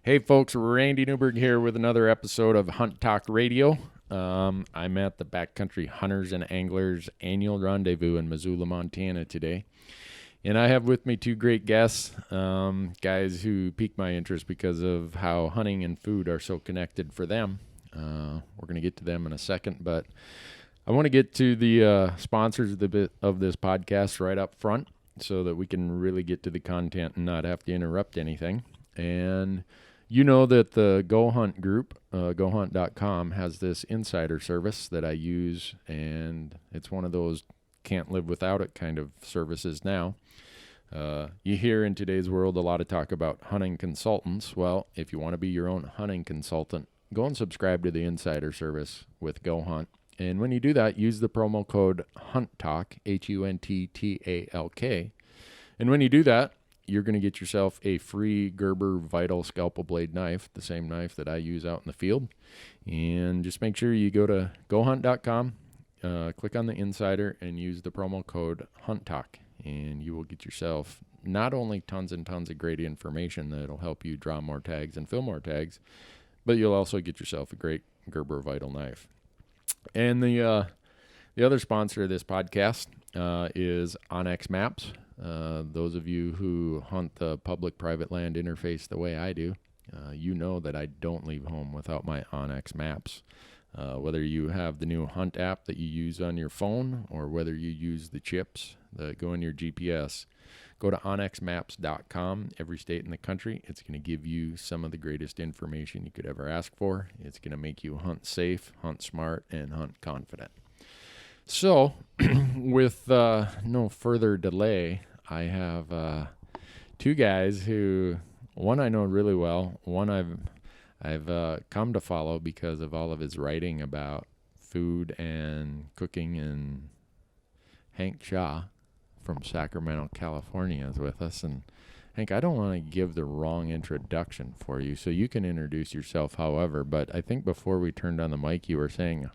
Hey folks, Randy Newberg here with another episode of Hunt Talk Radio. I'm at the Backcountry Hunters and Anglers Annual Rendezvous in Missoula, Montana today. And I have with me two great guests, guys who piqued my interest because of how hunting and food are so connected for them. We're going to get to them in a second, but I want to get to the sponsors of this podcast right up front so that we can really get to the content and not have to interrupt anything. And you know that the Go Hunt group, gohunt.com, has this insider service that I use, and it's one of those can't live without it kind of services now. You hear in today's world a lot of talk about hunting consultants. Well, if you want to be your own hunting consultant, go and subscribe to the insider service with Go Hunt. And when you do that, use the promo code HUNTTALK, HUNTTALK. And when you do that, you're going to get yourself a free Gerber Vital Scalpel Blade knife, the same knife that I use out in the field. And just make sure you go to gohunt.com, click on the insider, and use the promo code HUNTTALK. And you will get yourself not only tons and tons of great information that'll help you draw more tags and fill more tags, but you'll also get yourself a great Gerber Vital knife. And the other sponsor of this podcast is Onyx Maps. Those of you who hunt the public-private land interface the way I do, you know that I don't leave home without my Onyx Maps. Whether you have the new Hunt app that you use on your phone or whether you use the chips that go in your GPS, go to onyxmaps.com. Every state in the country, it's going to give you some of the greatest information you could ever ask for. It's going to make you hunt safe, hunt smart, and hunt confident. So, with no further delay, I have two guys who, one I know really well, one I've come to follow because of all of his writing about food and cooking, and Hank Shaw from Sacramento, California is with us. And Hank, I don't want to give the wrong introduction for you, so you can introduce yourself however, but I think before we turned on the mic, you were saying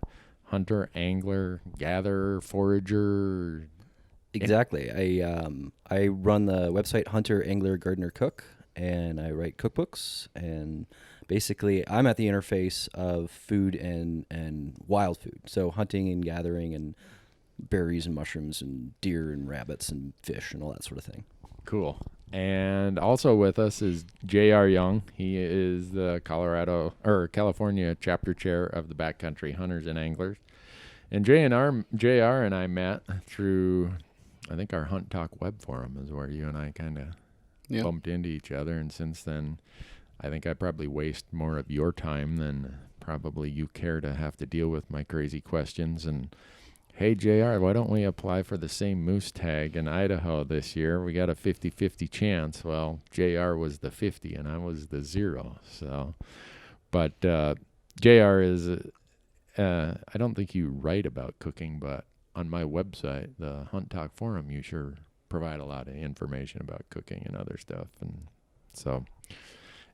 hunter, angler, gatherer, forager. Exactly. I run the website Hunter, Angler, Gardener, Cook, and I write cookbooks. And basically, I'm at the interface of food and wild food. So hunting and gathering and berries and mushrooms and deer and rabbits and fish and all that sort of thing. Cool. And also with us is J.R. Young. He is the California chapter chair of the Backcountry Hunters and Anglers. And J.R. and I met through, I think, our Hunt Talk web forum is where you and I kind of bumped into each other. And since then, I think I probably waste more of your time than probably you care to have to deal with my crazy questions. And hey, JR, why don't we apply for the same moose tag in Idaho this year? We got a 50-50 chance. Well, JR was the 50 and I was the 0. So, but JR is, I don't think you write about cooking, but on my website, the Hunt Talk forum, you sure provide a lot of information about cooking and other stuff. And so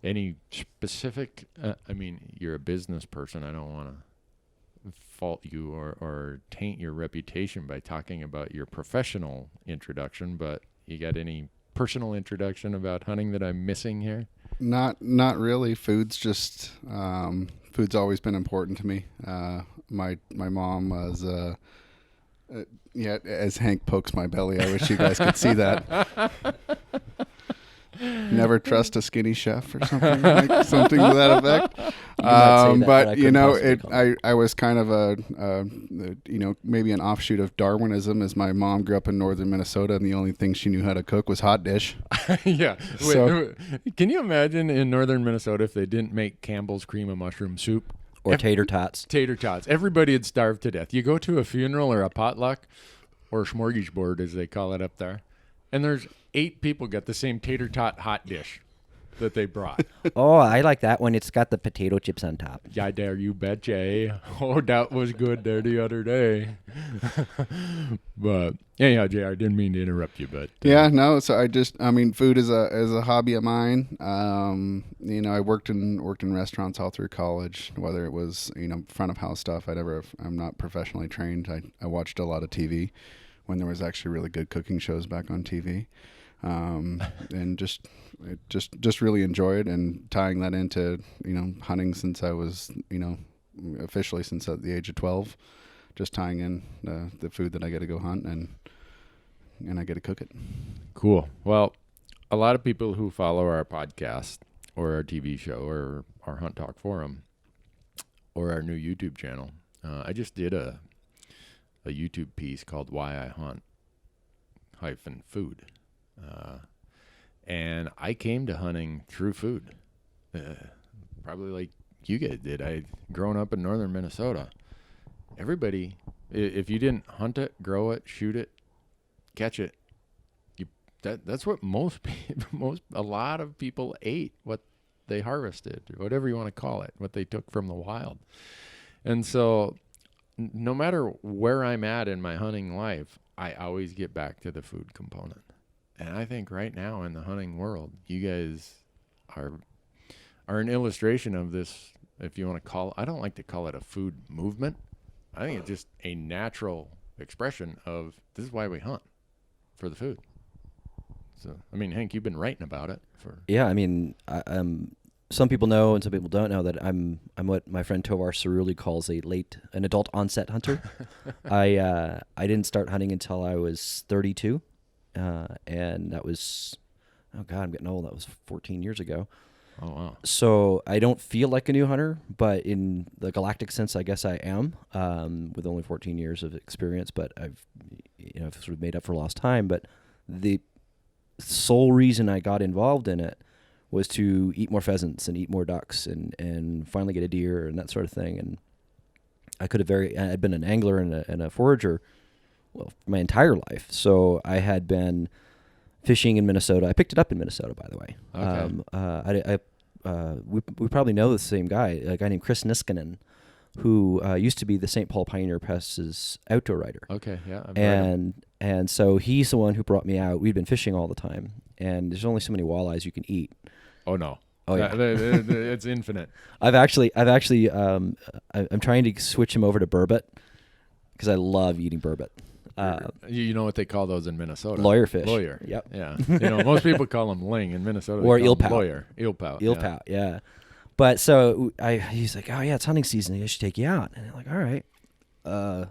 any specific, you're a business person. I don't want to fault you or taint your reputation by talking about your professional introduction, but you got any personal introduction about hunting that I'm missing here? Not really. Food's always been important to me. My mom was as Hank pokes my belly, I wish you guys could see that. Never trust a skinny chef or something something to that effect. But you know, I was kind of a maybe an offshoot of Darwinism, as my mom grew up in northern Minnesota, and the only thing she knew how to cook was hot dish. Yeah. Wait, can you imagine in northern Minnesota if they didn't make Campbell's cream of mushroom soup? Or tater tots. Tater tots. Everybody would starve to death. You go to a funeral or a potluck or a smorgasbord, as they call it up there, and there's 8 people got the same tater tot hot dish that they brought. Oh, I like that one. It's got the potato chips on top. Yeah, there you betcha. Eh? Oh, that was good there the other day. But anyhow, JR, didn't mean to interrupt you, but yeah, no. So food is a hobby of mine. I worked in restaurants all through college, whether it was front of house stuff. I'm not professionally trained. I watched a lot of TV when there was actually really good cooking shows back on TV. and just really enjoy it, and tying that into, hunting since I was, officially since at the age of 12, just tying in the food that I get to go hunt and I get to cook it. Cool. Well, a lot of people who follow our podcast or our TV show or our Hunt Talk forum or our new YouTube channel, I just did a YouTube piece called Why I Hunt -food. And I came to hunting through food, probably like you guys did. I'd grown up in northern Minnesota. Everybody, if you didn't hunt it, grow it, shoot it, catch it, that's what a lot of people ate, what they harvested, whatever you want to call it, what they took from the wild. And so no matter where I'm at in my hunting life, I always get back to the food component. And I think right now in the hunting world, you guys are an illustration of this, if you want to call it. I don't like to call it a food movement. I think it's just a natural expression of this is why we hunt, for the food. So, I mean, Hank, you've been writing about it for. Yeah, I mean, some people know and some people don't know that I'm what my friend Tovar Cerulli calls an adult onset hunter. I didn't start hunting until I was 32, and that was, oh God, I'm getting old. That was 14 years ago. Oh wow! So I don't feel like a new hunter, but in the galactic sense, I guess I am, with only 14 years of experience. But I've sort of made up for lost time. But the sole reason I got involved in it was to eat more pheasants and eat more ducks and finally get a deer and that sort of thing. And I'd been an angler and a forager, well, my entire life. So I had been fishing in Minnesota. I picked it up in Minnesota, by the way. Okay. We probably know the same guy, a guy named Chris Niskanen, who used to be the St. Paul Pioneer Press's outdoor writer. Okay, yeah. And so he's the one who brought me out. We'd been fishing all the time, and there's only so many walleyes you can eat. Oh no. Oh yeah. It's infinite. I'm trying to switch him over to burbot because I love eating burbot. You know what they call those in Minnesota? Lawyer fish. Lawyer. Yep. Yeah. Most people call them ling in Minnesota. Or eel pout. pout. Lawyer. Eel pout. Eel pout. Yeah. But so he's like, oh yeah, it's hunting season. I should take you out. And I'm like, all right. I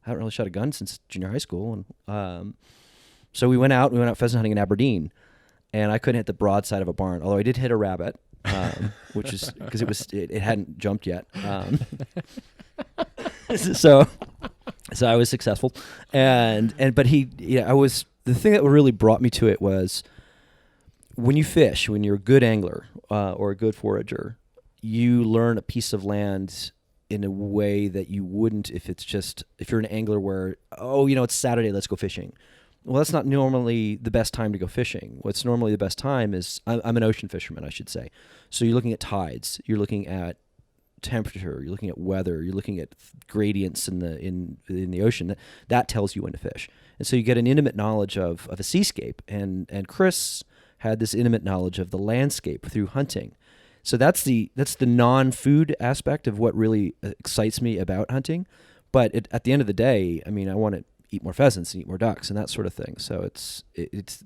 haven't really shot a gun since junior high school, and so we went out pheasant hunting in Aberdeen, and I couldn't hit the broadside of a barn, although I did hit a rabbit, which is because it hadn't jumped yet. So I was successful, but the thing that really brought me to it was when you fish, when you're a good angler or a good forager, you learn a piece of land in a way that you wouldn't if you're an angler where, it's Saturday, let's go fishing. Well, that's not normally the best time to go fishing. What's normally the best time is, I'm an ocean fisherman, I should say. So you're looking at tides, you're looking at temperature, you're looking at weather, you're looking at gradients in the ocean. That tells you when to fish. And so you get an intimate knowledge of a seascape. And Chris had this intimate knowledge of the landscape through hunting. So that's the non-food aspect of what really excites me about hunting. But at the end of the day, I mean, I want to eat more pheasants and eat more ducks and that sort of thing. So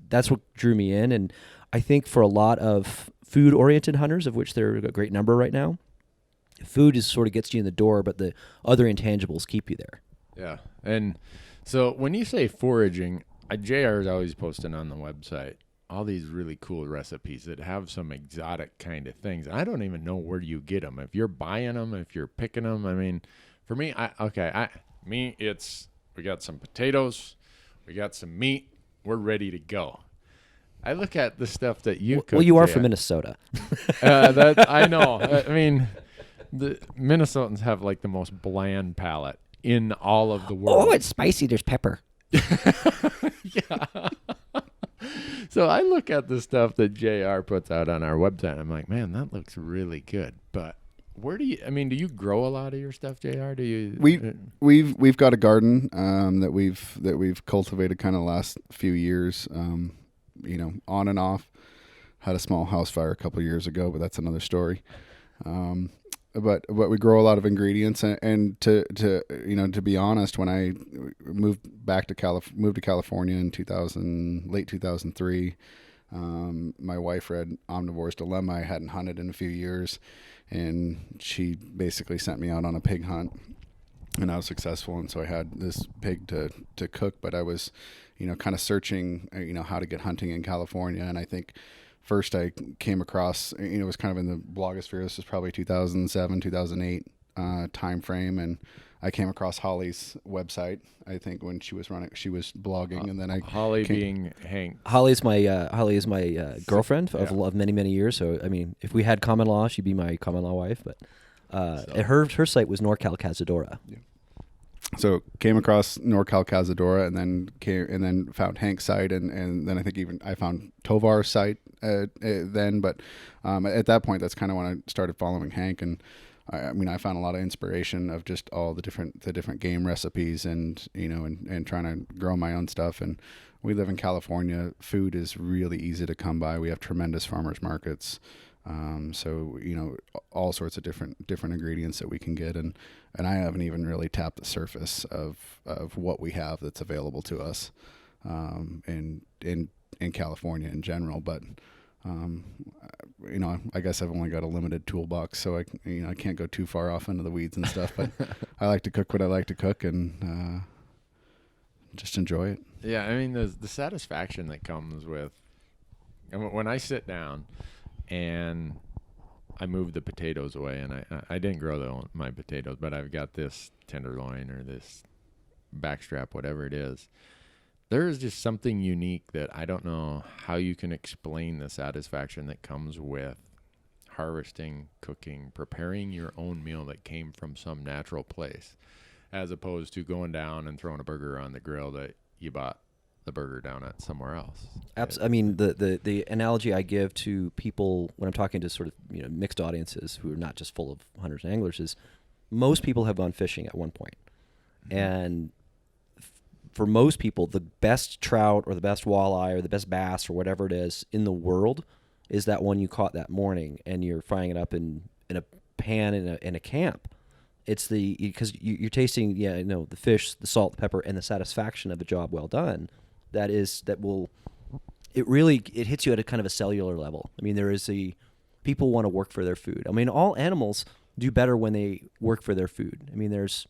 that's what drew me in. And I think for a lot of food-oriented hunters, of which there are a great number right now, food is sort of gets you in the door, but the other intangibles keep you there. Yeah. And so when you say foraging, JR is always posting on the website all these really cool recipes that have some exotic kind of things. I don't even know where you get them. If you're buying them, if you're picking them. I mean, for me, it's we got some potatoes, we got some meat, we're ready to go. I look at the stuff that you cook. Well, you are from Minnesota. That I know. I mean, the Minnesotans have like the most bland palate in all of the world. Oh, it's spicy. There's pepper. Yeah. So I look at the stuff that JR puts out on our website, and I'm like, man, that looks really good. But do you grow a lot of your stuff, JR? Do you? We've got a garden that we've cultivated kind of the last few years, on and off. Had a small house fire a couple of years ago, but that's another story. but we grow a lot of ingredients, and to to be honest, when I moved to California in late 2003, my wife read Omnivore's Dilemma. I hadn't hunted in a few years, and she basically sent me out on a pig hunt, and I was successful, and so I had this pig to cook, but I was kind of searching how to get hunting in California. And I think first I came across, it was kind of in the blogosphere. This was probably 2007, 2008 time frame, and I came across Holly's website. I think when she was blogging, and then being Hank. Holly is my girlfriend of many years. So I mean, if we had common law, she'd be my common law wife. But her site was NorCal Cazadora. Yeah. So came across NorCal Cazadora, and then found Hank's site, and then I think even I found Tovar's site then. But at that point, that's kind of when I started following Hank, and I found a lot of inspiration of just all the different game recipes, and and trying to grow my own stuff. And we live in California. Food is really easy to come by. We have tremendous farmers markets. So all sorts of different ingredients that we can get, and I haven't even really tapped the surface of what we have that's available to us in California in general. But I guess I've only got a limited toolbox, so I can't go too far off into the weeds and stuff. But I like to cook what I like to cook, and just enjoy it. Yeah, I mean the satisfaction that comes with when I sit down and I moved the potatoes away, and I didn't grow my potatoes, but I've got this tenderloin or this backstrap, whatever it is. There is just something unique that I don't know how you can explain the satisfaction that comes with harvesting, cooking, preparing your own meal that came from some natural place, as opposed to going down and throwing a burger on the grill that you bought the burger down at somewhere else. I mean, the analogy I give to people when I'm talking to sort of mixed audiences who are not just full of hunters and anglers is most people have gone fishing at one point. Mm-hmm. And for most people, the best trout or the best walleye or the best bass or whatever it is in the world is that one you caught that morning, and you're frying it up in a pan in a camp. It's because you're tasting the fish, the salt, the pepper, and the satisfaction of a job well done. It hits you at a kind of a cellular level. I mean, people want to work for their food. I mean, all animals do better when they work for their food. I mean, there's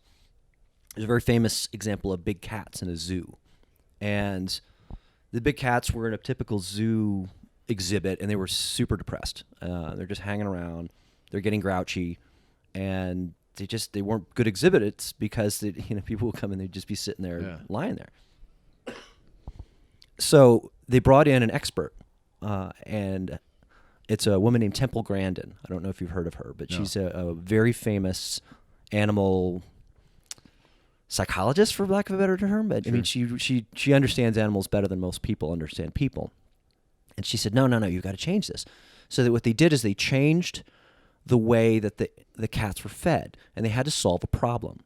a very famous example of big cats in a zoo. And the big cats were in a typical zoo exhibit, and they were super depressed. They're just hanging around. They're getting grouchy, and they weren't good exhibits because people would come and they'd just be sitting there lying there. So they brought in an expert, and it's a woman named Temple Grandin. I don't know if you've heard of her, but she's a very famous animal psychologist, for lack of a better term. But sure. I mean, she understands animals better than most people understand people. And she said, no, you've got to change this. So that what they did is they changed the way that the cats were fed, and they had to solve a problem.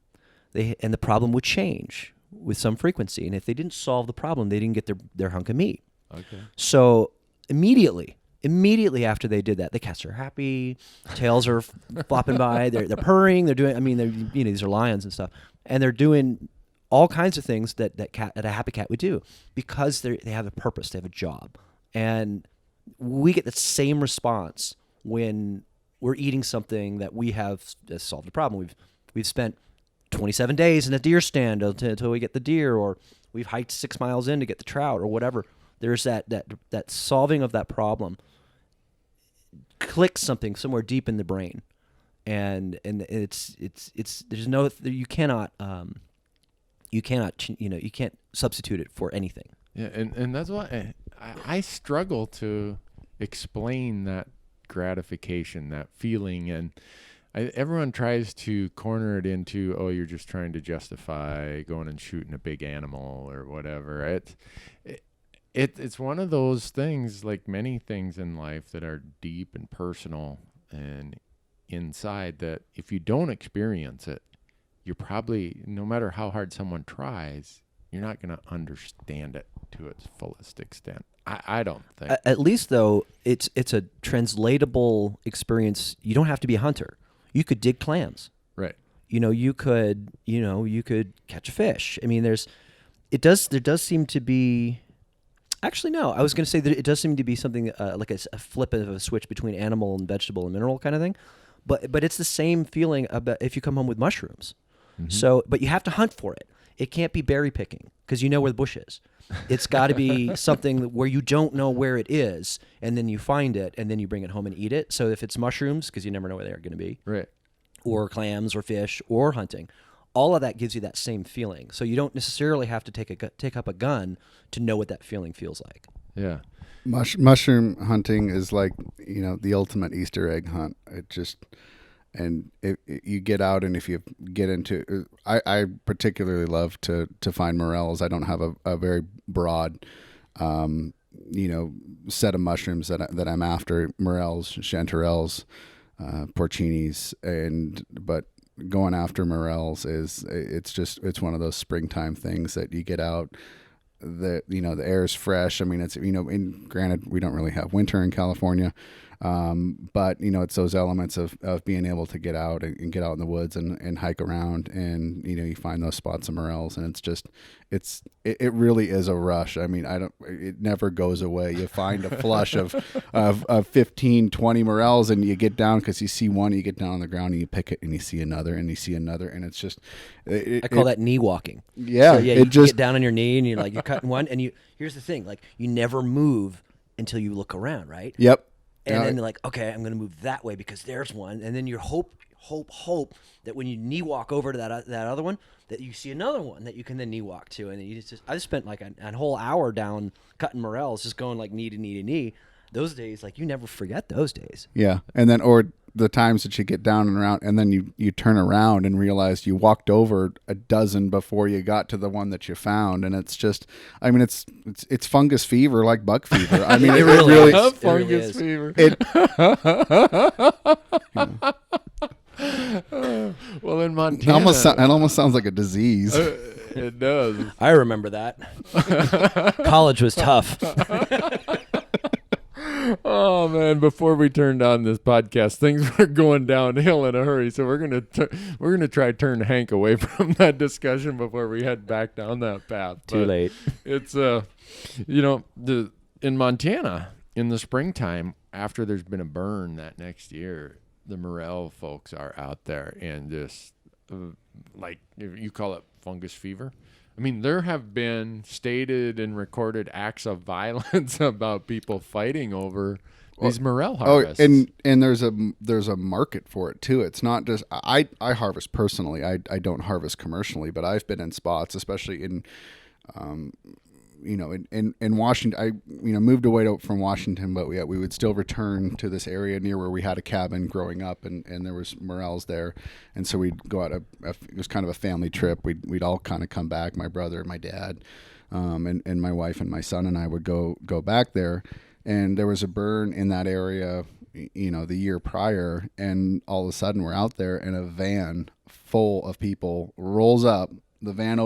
And the problem would change with some frequency, and if they didn't solve the problem, they didn't get their hunk of meat. Okay. So immediately after they did that, the cats are happy, tails are flopping by, they're purring, they're doing. I mean, these are lions and stuff, and they're doing all kinds of things that a happy cat would do because they have a purpose, they have a job, and we get the same response when we're eating something that we have solved a problem. We've spent 27 days in a deer stand until we get the deer, or we've hiked 6 miles in to get the trout, or whatever. There's that solving of that problem clicks something somewhere deep in the brain, and it's there's no you can't substitute it for anything. Yeah, and that's why I struggle to explain that gratification, that feeling, and everyone tries to corner it into, oh, you're just trying to justify going and shooting a big animal or whatever. It's one of those things, like many things in life that are deep and personal and inside, that if you don't experience it, you're probably, no matter how hard someone tries, you're not going to understand it to its fullest extent. I don't think. At least, though, it's a translatable experience. You don't have to be a hunter. You could dig clams. Right. You could catch a fish. I mean, there does seem to be. Actually, no. I was going to say that it does seem to be something like a flip of a switch between animal and vegetable and mineral kind of thing. But it's the same feeling about if you come home with mushrooms. Mm-hmm. So, but you have to hunt for it. It can't be berry picking because you know where the bush is. It's got to be something where you don't know where it is, and then you find it, and then you bring it home and eat it. So if it's mushrooms, because you never know where they're going to be, Right. or clams or fish or hunting, all of that gives you that same feeling. So you don't necessarily have to take up a gun to know what that feeling feels like. Yeah. Mushroom hunting is like, the ultimate Easter egg hunt. You get out, and if you get into, I particularly love to find morels. I don't have a very broad, set of mushrooms that I'm after. Morels, chanterelles, porcinis, but going after morels it's one of those springtime things that you get out. The air is fresh. I mean, it's granted we don't really have winter in California, but it's those elements of being able to get out and get out in the woods and hike around, and you find those spots of morels, and it really is a rush. I mean, it never goes away. You find a flush of 15, 20 morels, and you get down because you see one, you get down on the ground and you pick it, and you see another, and you see another, and it's just I call that knee walking. Yeah, so, you get down on your knee and you're cutting one, and here's the thing, like you never move until you look around, right? Yep. And then you're like, okay, I'm going to move that way because there's one. And then you hope that when you knee walk over to that other one, that you see another one that you can then knee walk to. And I just spent like a whole hour down cutting morels, just going like knee to knee to knee. Those days, like you never forget those days. Yeah. And then, or the times that you get down and around, and then you turn around and realize you walked over a dozen before you got to the one that you found, and it's just, I mean, it's fungus fever, like buck fever. I mean, it really is. Fungus fever. Well, in Montana, it almost sounds like a disease. It does. I remember that. College was tough. Oh man! Before we turned on this podcast, things were going downhill in a hurry. So we're gonna try to turn Hank away from that discussion before we head back down that path. Too late. It's in Montana in the springtime, after there's been a burn that next year, the morel folks are out there and just like you call it fungus fever. I mean, there have been stated and recorded acts of violence about people fighting over these morel harvests. Oh, and there's a market for it too. It's not just I harvest personally. I don't harvest commercially, but I've been in spots, especially in in Washington. I moved away from Washington, but we would still return to this area near where we had a cabin growing up, and there was morels there, and so we'd go out. It was kind of a family trip. We'd all kind of come back. My brother, my dad, and my wife and my son and I would go back there, and there was a burn in that area, the year prior, and all of a sudden we're out there, and a van full of people rolls up. The van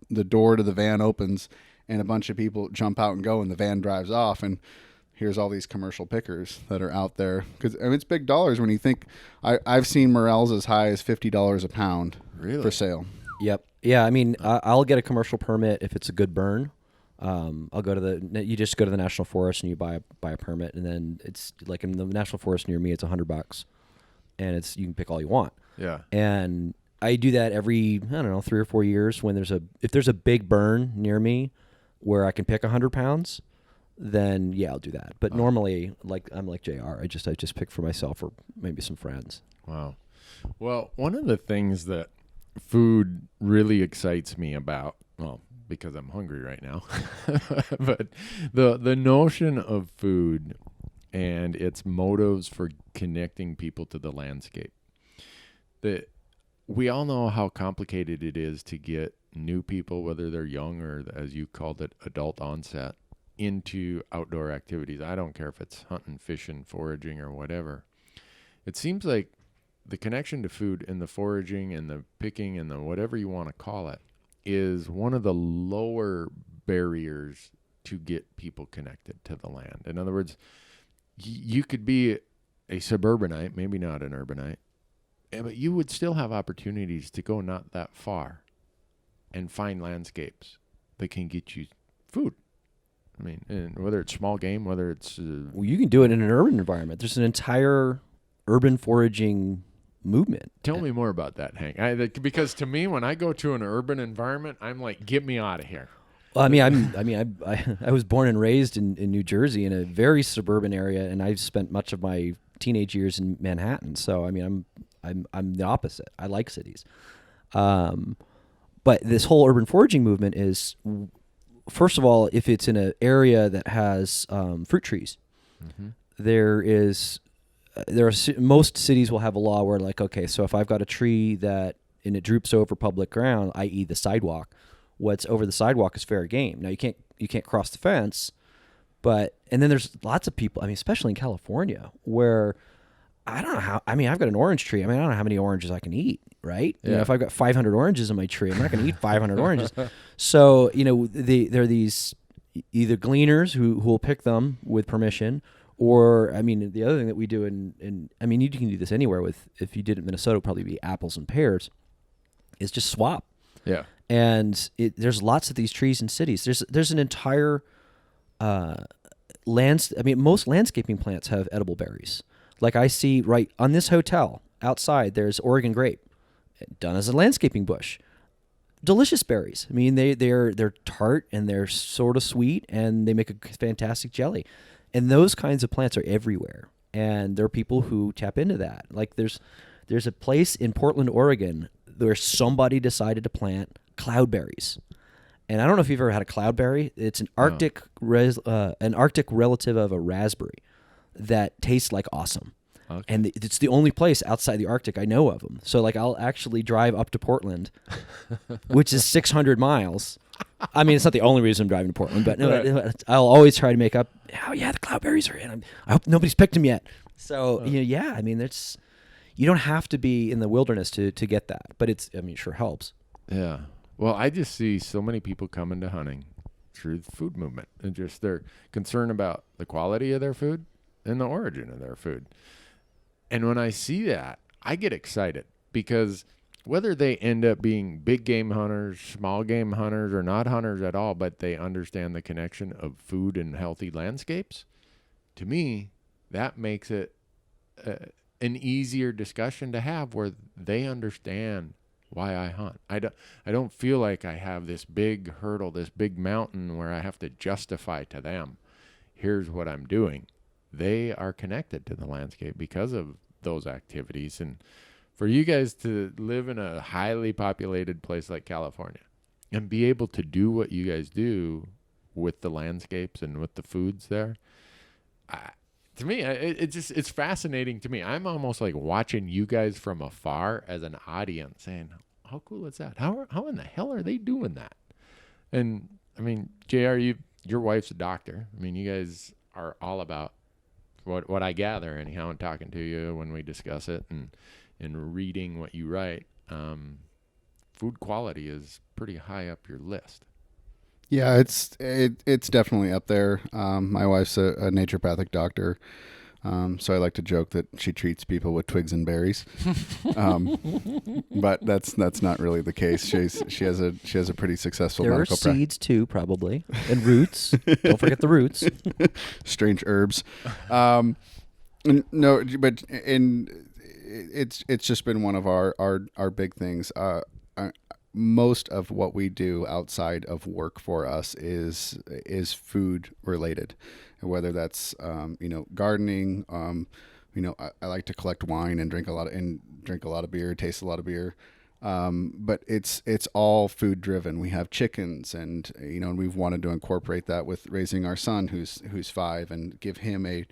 the door to the van opens, and a bunch of people jump out and go, and the van drives off, and here's all these commercial pickers that are out there. Because it's big dollars when you think. I've seen morels as high as $50 a pound for sale. Yep. Yeah, I mean, I'll get a commercial permit if it's a good burn. I'll go to you just go to the National Forest and you buy a permit, and then it's like in the National Forest near me, it's $100, and you can pick all you want. Yeah. And I do that every, 3 or 4 years when if there's a big burn near me where I can pick 100 pounds, then yeah, I'll do that. But normally, I'm like JR, I just pick for myself or maybe some friends. Wow. Well, one of the things that food really excites me about, well, because I'm hungry right now, but the notion of food and its motives for connecting people to the landscape. We all know how complicated it is to get new people, whether they're young or, as you called it, adult onset, into outdoor activities. I don't care if it's hunting, fishing, foraging, or whatever. It seems like the connection to food and the foraging and the picking and the whatever you want to call it is one of the lower barriers to get people connected to the land. In other words, you could be a suburbanite, maybe not an urbanite, but you would still have opportunities to go not that far and find landscapes that can get you food. I mean, and whether it's small game, whether it's... well, you can do it in an urban environment. There's an entire urban foraging movement. Tell me more about that, Hank. Because to me, when I go to an urban environment, I'm like, get me out of here. Well, I was born and raised in New Jersey in a very suburban area, and I've spent much of my teenage years in Manhattan. So I mean, I'm the opposite. I like cities, but this whole urban foraging movement is, first of all, if it's in an area that has fruit trees, most cities will have a law where, like, okay, so if I've got a tree and it droops over public ground, i.e. the sidewalk, what's over the sidewalk is fair game. Now you can't cross the fence, and then there's lots of people, I mean, especially in California, where I don't know how, I mean, I've got an orange tree. I mean, I don't know how many oranges I can eat, right? Yeah. You know, if I've got 500 oranges in my tree, I'm not going to eat 500 oranges. So, you know, there are these either gleaners who will pick them with permission, or, I mean, the other thing that we do I mean, you can do this anywhere if you did it in Minnesota, it would probably be apples and pears, is just swap. Yeah. And there's lots of these trees in cities. There's an entire I mean, most landscaping plants have edible berries. Like I see right on this hotel outside, there's Oregon grape, done as a landscaping bush. Delicious berries. I mean, they're tart and they're sort of sweet, and they make a fantastic jelly. And those kinds of plants are everywhere. And there are people who tap into that. Like there's a place in Portland, Oregon, where somebody decided to plant cloudberries. And I don't know if you've ever had a cloudberry. It's an Arctic relative of a raspberry that tastes like awesome. Okay. And it's the only place outside the Arctic I know of them. So, like, I'll actually drive up to Portland, which is 600 miles. I mean, it's not the only reason I'm driving to Portland, but no, right. I'll always try to make up, oh, yeah, the cloudberries are in. I hope nobody's picked them yet. So, yeah, I mean, you don't have to be in the wilderness to get that, but it sure helps. Yeah. Well, I just see so many people coming to hunting through the food movement, and just they're concerned about the quality of their food and the origin of their food. And when I see that, I get excited, because whether they end up being big game hunters, small game hunters, or not hunters at all, but they understand the connection of food and healthy landscapes, to me, that makes it an easier discussion to have, where they understand why I hunt. I don't feel like I have this big hurdle, this big mountain where I have to justify to them, here's what I'm doing. They are connected to the landscape because of those activities. And for you guys to live in a highly populated place like California and be able to do what you guys do with the landscapes and with the foods there, to me, it's fascinating to me. I'm almost like watching you guys from afar as an audience, saying, how cool is that? How in the hell are they doing that? And I mean, JR, your wife's a doctor. I mean, you guys are all about what I gather anyhow, and talking to you when we discuss it and reading what you write. Food quality is pretty high up your list. Yeah, it's definitely up there. My wife's a naturopathic doctor, so I like to joke that she treats people with twigs and berries, but that's not really the case. She has a pretty successful medical practice. There are seeds too, probably, and roots. Don't forget the roots. Strange herbs. No, but it's just been one of our big things. Most of what we do outside of work for us is food related, whether that's gardening. I like to collect wine and drink a lot of beer, taste a lot of beer. But it's all food driven. We have chickens, and we've wanted to incorporate that with raising our son who's 5, and give him a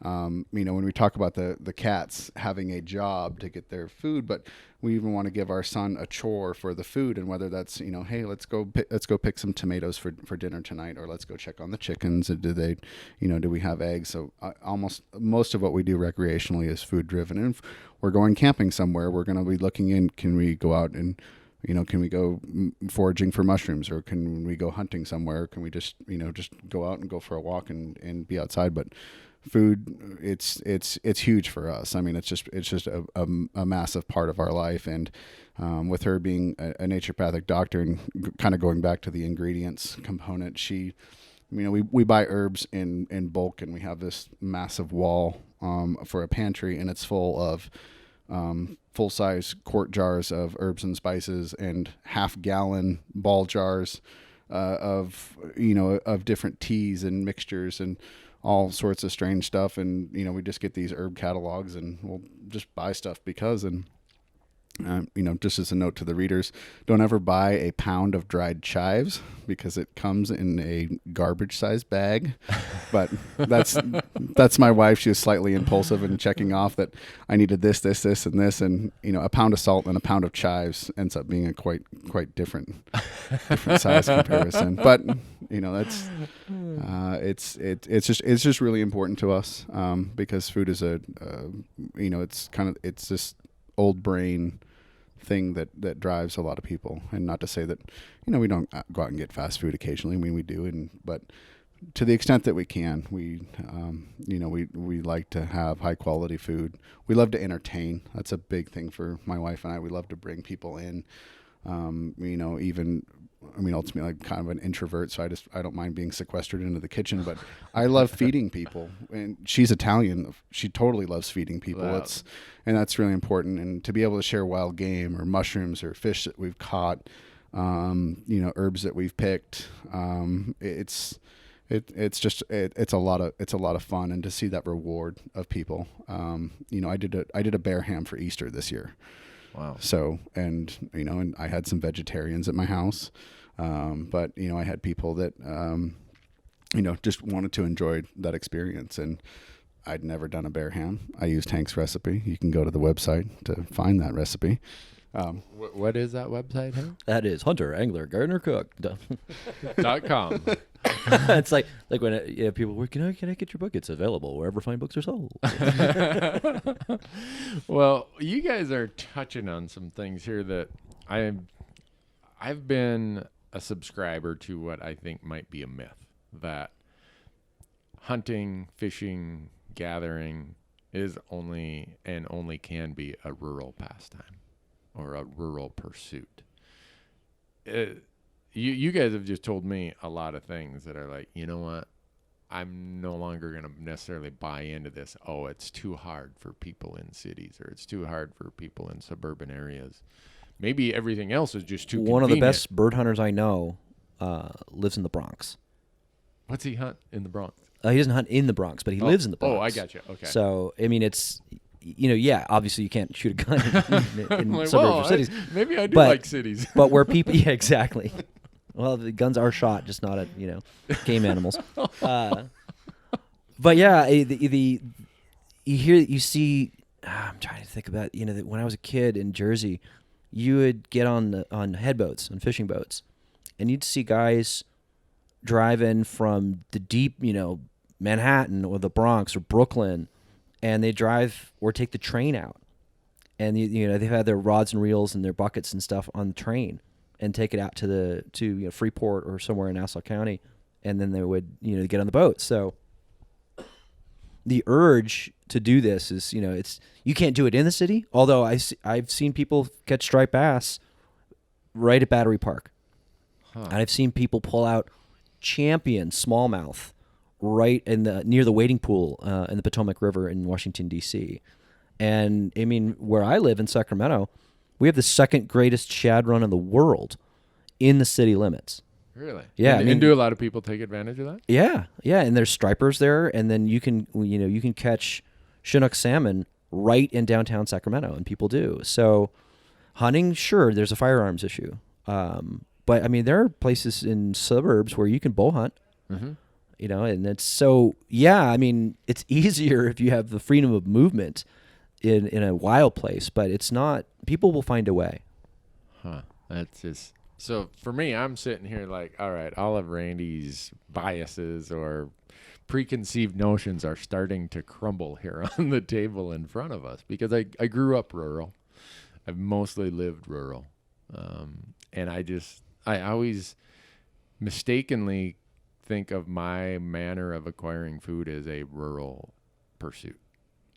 when we talk about the cats having a job to get their food, but we even want to give our son a chore for the food, and whether that's hey, let's go pick some tomatoes for dinner tonight, or let's go check on the chickens, and do we have eggs? So almost most of what we do recreationally is food driven. And if we're going camping somewhere, we're going to be looking in, can we go out and can we go foraging for mushrooms, or can we go hunting somewhere? Can we just go out and go for a walk and be outside? But food, it's huge for us. I mean, it's just a massive part of our life. And with her being a naturopathic doctor and kind of going back to the ingredients component, we buy herbs in bulk, and we have this massive wall for a pantry, and it's full of full-size quart jars of herbs and spices and half-gallon ball jars of different teas and mixtures and all sorts of strange stuff. And we just get these herb catalogs, and we'll just buy stuff because. And just as a note to the readers, don't ever buy a pound of dried chives because it comes in a garbage-sized bag. But that's my wife. She was slightly impulsive in checking off that I needed this, and this, and a pound of salt and a pound of chives ends up being a quite different size comparison. But that's it's just really important to us because food is it's this old brain thing that drives a lot of people. And not to say that we don't go out and get fast food occasionally. I mean, we do, but to the extent that we can, we like to have high quality food. We love to entertain. That's a big thing for my wife and I. We love to bring people in. Ultimately, I'm kind of an introvert, so I don't mind being sequestered into the kitchen, but I love feeding people. And she's Italian. She totally loves feeding people. Wow. And that's really important. And to be able to share wild game or mushrooms or fish that we've caught, herbs that we've picked, it's a lot of fun. And to see that reward of people, I did a bear ham for Easter this year. Wow. So, and I had some vegetarians at my house, but I had people that, just wanted to enjoy that experience. And I'd never done a bear ham. I used Hank's recipe. You can go to the website to find that recipe. What is that website, Hank? That is Hunter Angler Gardener Cook. .com. It's like when people were, can I get your book? It's available wherever fine books are sold. Well, you guys are touching on some things here that I've been a subscriber to what I think might be a myth, that hunting, fishing, gathering is only can be a rural pastime or a rural pursuit. You guys have just told me a lot of things that are like, you know what? I'm no longer going to necessarily buy into this. Oh, it's too hard for people in cities, or it's too hard for people in suburban areas. Maybe everything else is just too One convenient. of the best bird hunters I know lives in the Bronx. What's he hunt in the Bronx? He doesn't hunt in the Bronx, but he lives in the Bronx. Oh, I got you. Okay. So, I mean, it's, obviously you can't shoot a gun in like, suburbs or cities. Maybe I do But- like cities. But where people, yeah, exactly. Well, the guns are shot, just not at game animals. But yeah, you see. I'm trying to think about that when I was a kid in Jersey, you would get on headboats, on fishing boats, and you'd see guys drive in from the deep, Manhattan or the Bronx or Brooklyn, and they drive or take the train out, and they've had their rods and reels and their buckets and stuff on the train, and take it out to Freeport or somewhere in Nassau County, and then they would get on the boat. So the urge to do this is you can't do it in the city. Although I've seen people catch striped bass right at Battery Park, and I've seen people pull out champion smallmouth right near the wading pool in the Potomac River in Washington D.C. And I mean, where I live in Sacramento, we have the second greatest shad run in the world in the city limits. Really? Yeah. And do a lot of people take advantage of that? Yeah. Yeah. And there's stripers there. And then you can catch Chinook salmon right in downtown Sacramento, and people do. So hunting, sure, there's a firearms issue. But I mean, there are places in suburbs where you can bow hunt, and it's so, yeah, I mean, it's easier if you have the freedom of movement in a wild place, but it's not. People will find a way. That's just so. For me, I'm sitting here like, all right, all of Randy's biases or preconceived notions are starting to crumble here on the table in front of us, because I grew up rural. I've mostly lived rural, and I always mistakenly think of my manner of acquiring food as a rural pursuit.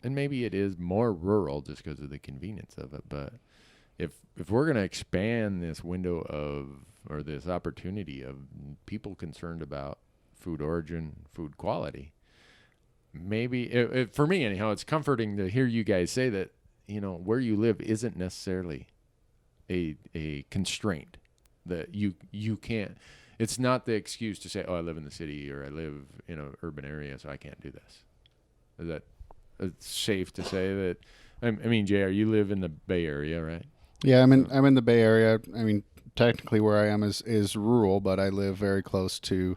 And maybe it is more rural just because of the convenience of it. But if we're going to expand this window of, or this opportunity of people concerned about food origin, food quality, maybe for me anyhow, it's comforting to hear you guys say that, you know, where you live isn't necessarily a constraint, that you can't. It's not the excuse to say, oh, I live in the city or I live in an urban area, so I can't do this. Is that it's safe to say that? I mean, JR, you live in the Bay Area, right? Yeah, I'm in the Bay Area. I mean, technically where I am is rural, but I live very close to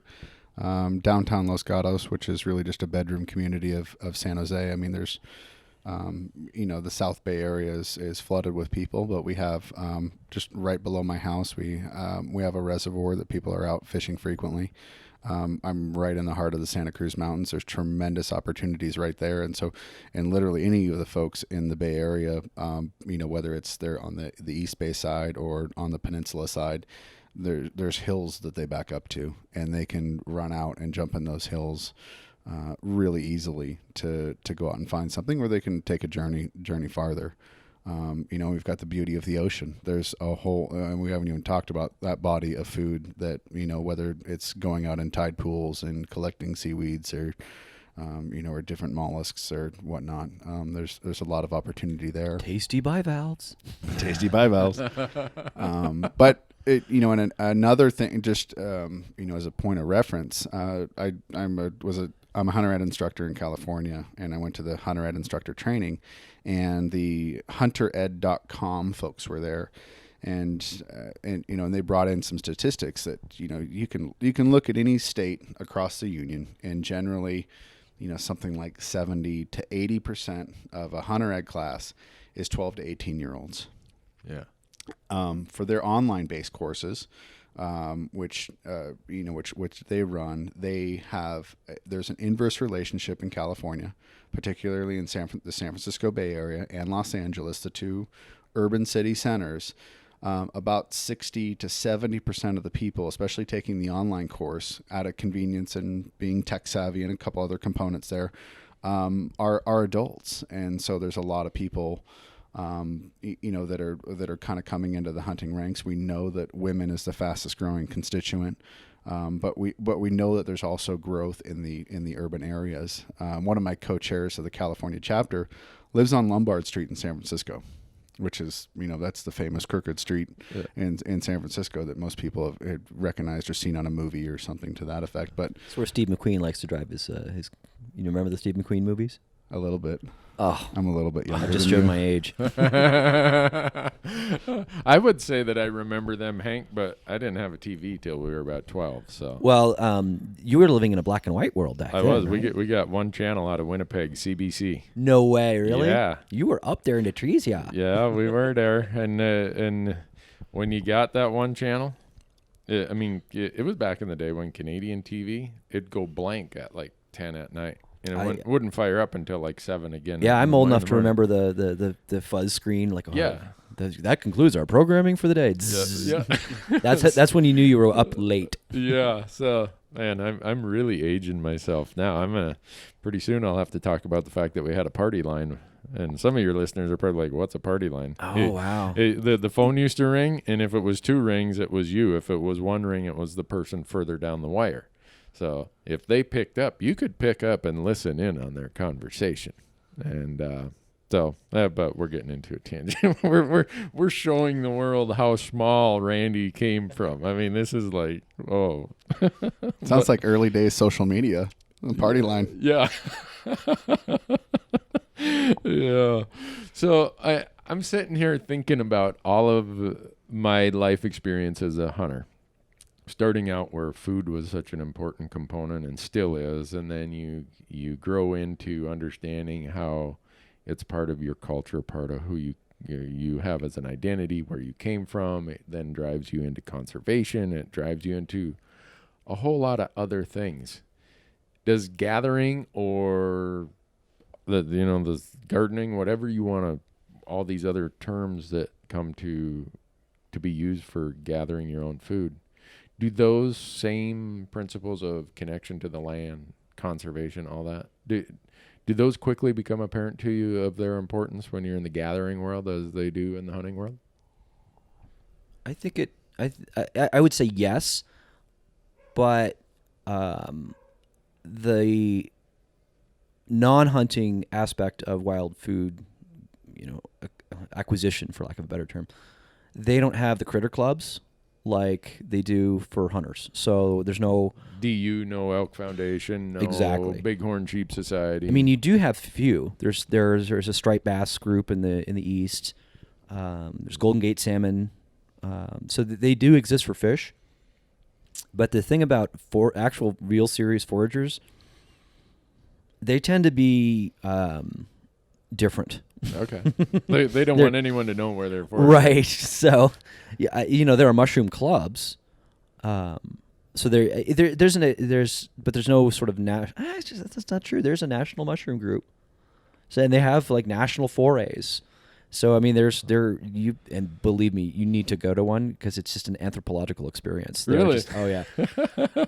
downtown Los Gatos, which is really just a bedroom community of San Jose. I mean, there's the South Bay area is flooded with people, but we have just right below my house, we have a reservoir that people are out fishing frequently. I'm right in the heart of the Santa Cruz Mountains. There's tremendous opportunities right there. And literally any of the folks in the Bay Area, whether it's they're on the East Bay side or on the peninsula side, there's hills that they back up to, and they can run out and jump in those hills really easily to go out and find something, or they can take a journey farther. We've got the beauty of the ocean. There's a whole, we haven't even talked about that body of food that, whether it's going out in tide pools and collecting seaweeds or, or different mollusks or whatnot. There's a lot of opportunity there. Tasty bivalves. Tasty bivalves. But and another thing, just, as a point of reference, I'm a hunter ed instructor in California, and I went to the hunter ed instructor training, and the huntered.com folks were there, and they brought in some statistics that, you can look at any state across the union, and generally, something like 70 to 80% of a hunter ed class is 12 to 18 year olds. Yeah. For their online based courses, which they run, there's an inverse relationship in California, particularly in the San Francisco Bay Area and Los Angeles, the two urban city centers. About 60 to 70% of the people, especially taking the online course out of convenience and being tech savvy and a couple other components there, are adults. And so there's a lot of people that are kind of coming into the hunting ranks. We know that women is the fastest growing constituent, but we know that there's also growth in the urban areas. One of my co-chairs of the California chapter lives on Lombard Street in San Francisco, which is, that's the famous crooked street in San Francisco that most people have recognized or seen on a movie or something to that effect. But it's where Steve McQueen likes to drive his remember the Steve McQueen movies? A little bit. Oh, I'm a little bit younger. I just showed my age. I would say that I remember them, Hank, but I didn't have a TV till we were about 12. So. Well, you were living in a black and white world back then. I was. Right? We got one channel out of Winnipeg, CBC. No way, really? Yeah. You were up there in the trees, yeah. Yeah, we were there, and when you got that one channel, it was back in the day when Canadian TV, it'd go blank at like 10 at night. And it wouldn't fire up until like 7 again. Yeah, I'm old enough to remember the fuzz screen. Like, that concludes our programming for the day. Yeah. That's when you knew you were up late. Yeah. So, man, I'm really aging myself now. Pretty soon I'll have to talk about the fact that we had a party line, and some of your listeners are probably like, "What's a party line?" Oh, wow. The phone used to ring, and if it was 2 rings, it was you. If it was 1 ring, it was the person further down the wire. So if they picked up, you could pick up and listen in on their conversation. And but we're getting into a tangent. we're showing the world how small Randy came from. I mean, this is like, oh. Sounds like early days social media. Party line. Yeah. Yeah. So I'm sitting here thinking about all of my life experience as a hunter. Starting out where food was such an important component and still is, and then you grow into understanding how it's part of your culture, part of who you have as an identity, where you came from. It then drives you into conservation. It drives you into a whole lot of other things. Does gathering or the gardening, whatever you want to, all these other terms that come to be used for gathering your own food, Do those same principles of connection to the land, conservation, all that, do those quickly become apparent to you of their importance when you're in the gathering world as they do in the hunting world? I think it. I would say yes, but the non-hunting aspect of wild food, acquisition, for lack of a better term, they don't have the critter clubs like they do for hunters. So there's no DU, no Elk Foundation, no Exactly. Bighorn Sheep Society. I mean, you do have few. There's a striped bass group in the east. There's Golden Gate salmon. So they do exist for fish. But the thing about actual real serious foragers, they tend to be different. Okay. They don't want anyone to know where they're foraging. Right. So, yeah, there are mushroom clubs. So there's no sort of that's not true. There's a national mushroom group. So, and they have like national forays. So I mean, and believe me, you need to go to one because it's just an anthropological experience. Really? Oh yeah.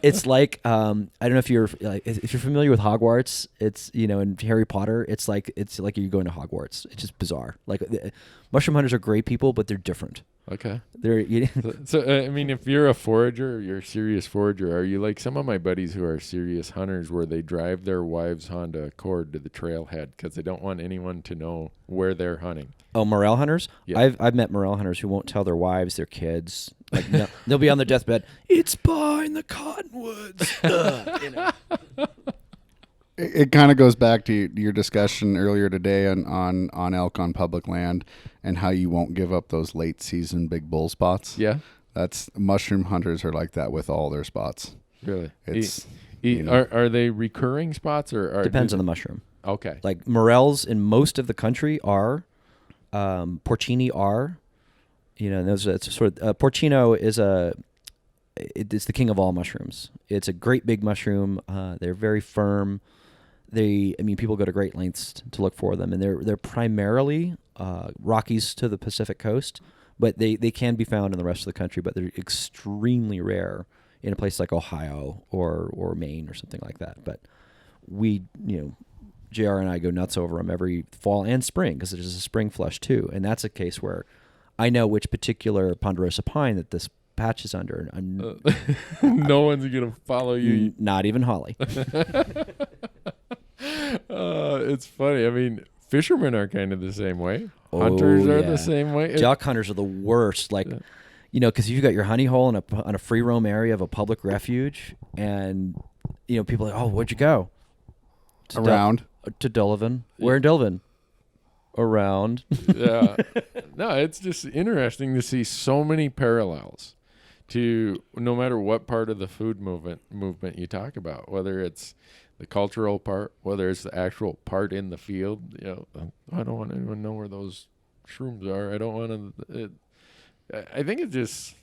It's like I don't know if you're familiar with Hogwarts. It's in Harry Potter. It's like you're going to Hogwarts. It's just bizarre. Like mushroom hunters are great people, but they're different. Okay. They're So I mean, if you're a forager, you're a serious forager. Are you like some of my buddies who are serious hunters, where they drive their wives' Honda Accord to the trailhead because they don't want anyone to know where they're hunting? Oh, morel hunters? Yeah. I've met morel hunters who won't tell their wives, their kids. Like they'll be on their deathbed. It's behind the cottonwoods. It kind of goes back to your discussion earlier today on elk on public land and how you won't give up those late season big bull spots. Yeah. That's mushroom hunters are like that with all their spots. Really? It's are they recurring spots or Depends on the mushroom. Okay. Like morels in most of the country are, porcini are, it's sort of porcino is it's the king of all mushrooms. It's a great big mushroom. They're very firm. People go to great lengths to look for them, and they're primarily Rockies to the Pacific coast, but they can be found in the rest of the country, but they're extremely rare in a place like Ohio or Maine or something like that. But we, JR and I go nuts over them every fall and spring because there's a spring flush too, and that's a case where I know which particular ponderosa pine that this patch is under. No one's gonna follow you. Not even Holly. It's funny. I mean, fishermen are kind of the same way. Hunters are the same way. Duck hunters are the worst. Like, because you've got your honey hole on a free roam area of a public refuge, and people are like, oh, where'd you go? Around to Delavan. Where in Delavan? Around. Yeah. No, it's just interesting to see so many parallels to no matter what part of the food movement you talk about, whether it's the cultural part, whether it's the actual part in the field. I don't want anyone to know where those shrooms are. I don't want to. I think it's just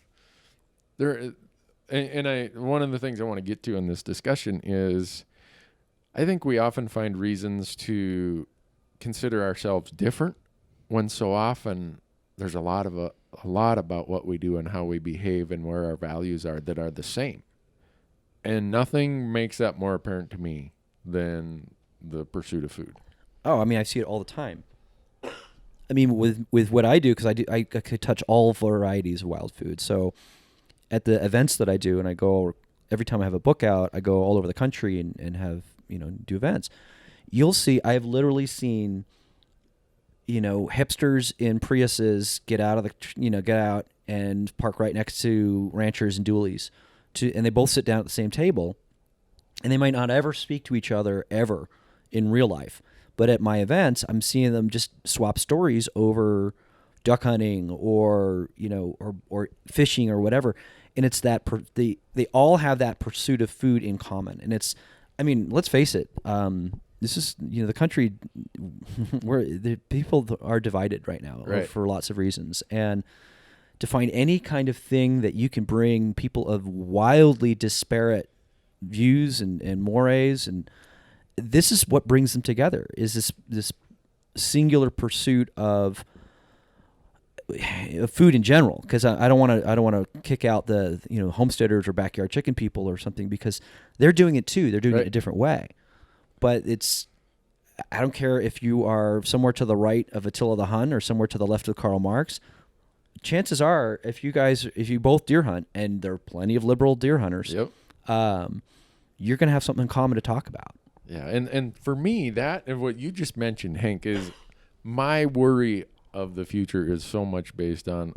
there. And one of the things I want to get to in this discussion is, I think we often find reasons to consider ourselves different when so often there's a lot about what we do and how we behave and where our values are that are the same. And nothing makes that more apparent to me than the pursuit of food. Oh, I mean, I see it all the time. I mean, with what I do, because I could touch all varieties of wild food. So at the events that I do, and I go every time I have a book out, I go all over the country and have, do events. You'll see, I have literally seen, hipsters in Priuses get out and park right next to ranchers and dualies, and they both sit down at the same table, and they might not ever speak to each other ever in real life. But at my events, I'm seeing them just swap stories over duck hunting or fishing or whatever. And it's that they all have that pursuit of food in common. And it's, I mean, let's face it. This is, the country where the people are divided right now, right, for lots of reasons. And to find any kind of thing that you can bring people of wildly disparate views and mores, and this is what brings them together, is this singular pursuit of food in general, because I don't want to kick out the homesteaders or backyard chicken people or something, because they're doing it too. They're doing it a different way. But I don't care if you are somewhere to the right of Attila the Hun or somewhere to the left of Karl Marx. Chances are, if you both deer hunt, and there are plenty of liberal deer hunters, Yep. You're going to have something in common to talk about. Yeah, and for me, that and what you just mentioned, Hank, is my worry of the future is so much based on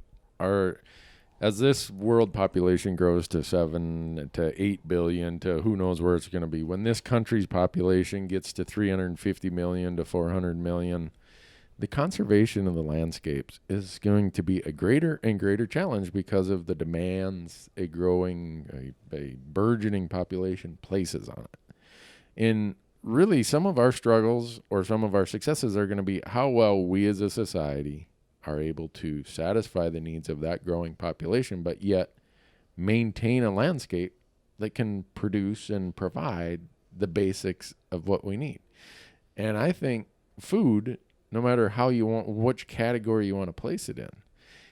as this world population grows to 7 to 8 billion to who knows where it's going to be. When this country's population gets to 350 million to 400 million, the conservation of the landscapes is going to be a greater and greater challenge because of the demands a burgeoning population places on it. And really, some of our struggles or some of our successes are going to be how well we as a society are able to satisfy the needs of that growing population, but yet maintain a landscape that can produce and provide the basics of what we need. And I think food, no matter how you want, which category you want to place it in,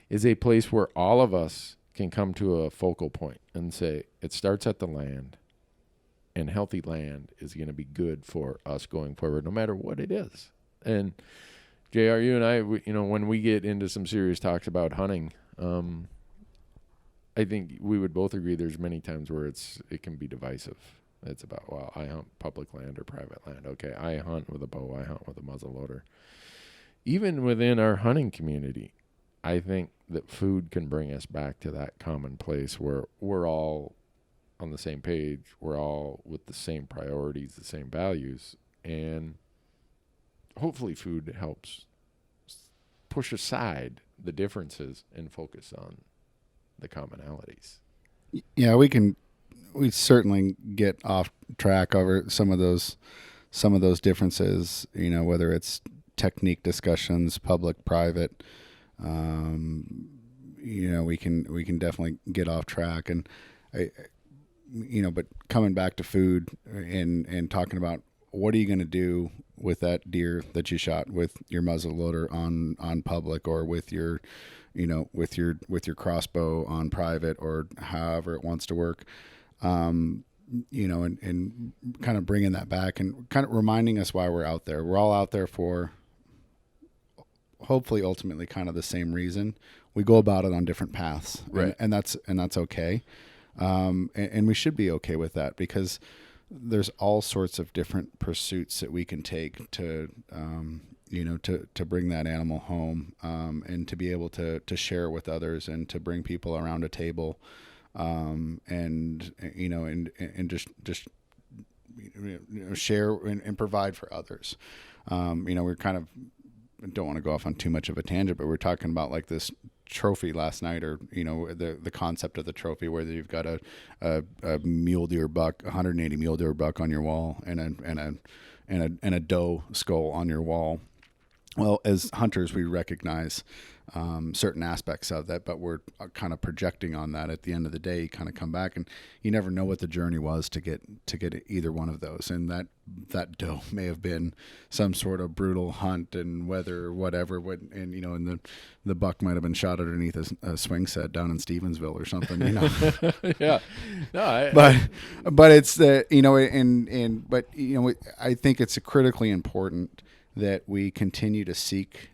is a place where all of us can come to a focal point and say, it starts at the land, and healthy land is going to be good for us going forward, no matter what it is. And JR, you and I, when we get into some serious talks about hunting, I think we would both agree there's many times where it can be divisive. It's about, well, I hunt public land or private land. Okay, I hunt with a bow, I hunt with a muzzleloader. Even within our hunting community, I think that food can bring us back to that common place where we're all on the same page, we're all with the same priorities, the same values, and hopefully food helps push aside the differences and focus on the commonalities. Yeah, we certainly get off track over some of those differences, whether it's technique discussions, public, private, we can definitely get off track. And but coming back to food and talking about what are you going to do with that deer that you shot with your muzzleloader on public, or with your crossbow on private, or however it wants to work, and kind of bringing that back and kind of reminding us why we're out there. We're all out there for hopefully ultimately kind of the same reason. We go about it on different paths, right? And that's okay. And we should be okay with that, because there's all sorts of different pursuits that we can take to bring that animal home, and to be able to share with others, and to bring people around a table, and just share and provide for others. We're kind of, don't want to go off on too much of a tangent, but we're talking about like this trophy last night, or the concept of the trophy, where you've got a mule deer buck, 180 mule deer buck on your wall, and a doe skull on your wall. Well, as hunters, we recognize certain aspects of that, but we're kind of projecting on that. At the end of the day, you kind of come back, and you never know what the journey was to get either one of those. And that doe may have been some sort of brutal hunt and weather or whatever. And the buck might have been shot underneath a swing set down in Stevensville or something. Yeah. No, but it's the I think it's critically important that we continue to seek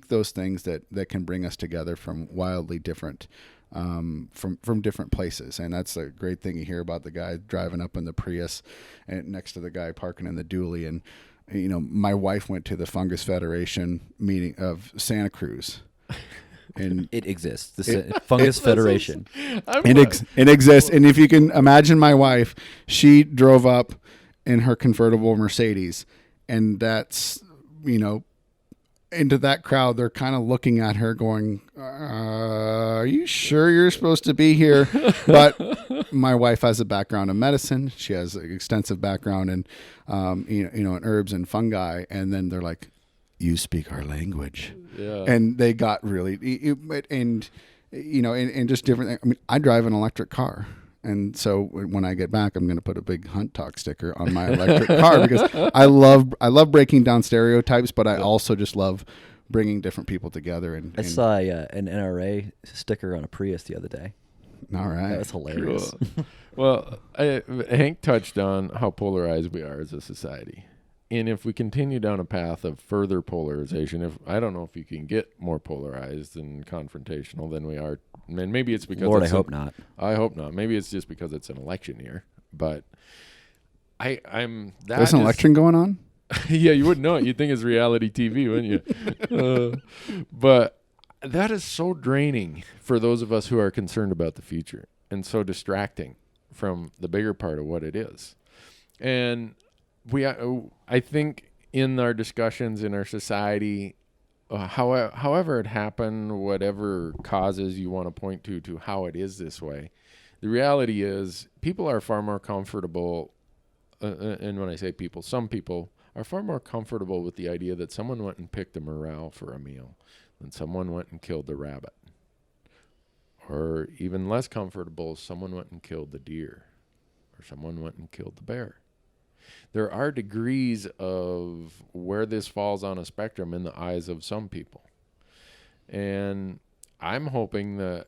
those things that can bring us together from wildly different, from different places. And that's a great thing. You hear about the guy driving up in the Prius and next to the guy parking in the dually. And, my wife went to the Fungus Federation meeting of Santa Cruz. And it exists. The Fungus Federation. It exists. And if you can imagine my wife, she drove up in her convertible Mercedes, and that's, into that crowd, they're kind of looking at her going, are you sure you're supposed to be here? But my wife has a background in medicine. She has an extensive background in, in herbs and fungi. And then they're like, you speak our language. Yeah. And they got really, and just different. I mean, I drive an electric car. And so when I get back, I'm going to put a big Hunt Talk sticker on my electric car, because I love breaking down stereotypes, but I also just love bringing different people together. And I saw an NRA sticker on a Prius the other day. All right. That was hilarious. Cool. Well, Hank touched on how polarized we are as a society. And if we continue down a path of further polarization, I don't know if you can get more polarized and confrontational than we are. And maybe it's because Lord, I hope not. I hope not. Maybe it's just because it's an election year. But I'm that There's an election going on? Yeah, you wouldn't know it. You'd think it's reality TV, wouldn't you? But that is so draining for those of us who are concerned about the future, and so distracting from the bigger part of what it is. And I think in our discussions in our society, however it happened, whatever causes you want to point to how it is this way, the reality is people are far more comfortable, and when I say people, some people are far more comfortable with the idea that someone went and picked a morel for a meal than someone went and killed the rabbit. Or even less comfortable, someone went and killed the deer, or someone went and killed the bear. There are degrees of where this falls on a spectrum in the eyes of some people. And I'm hoping that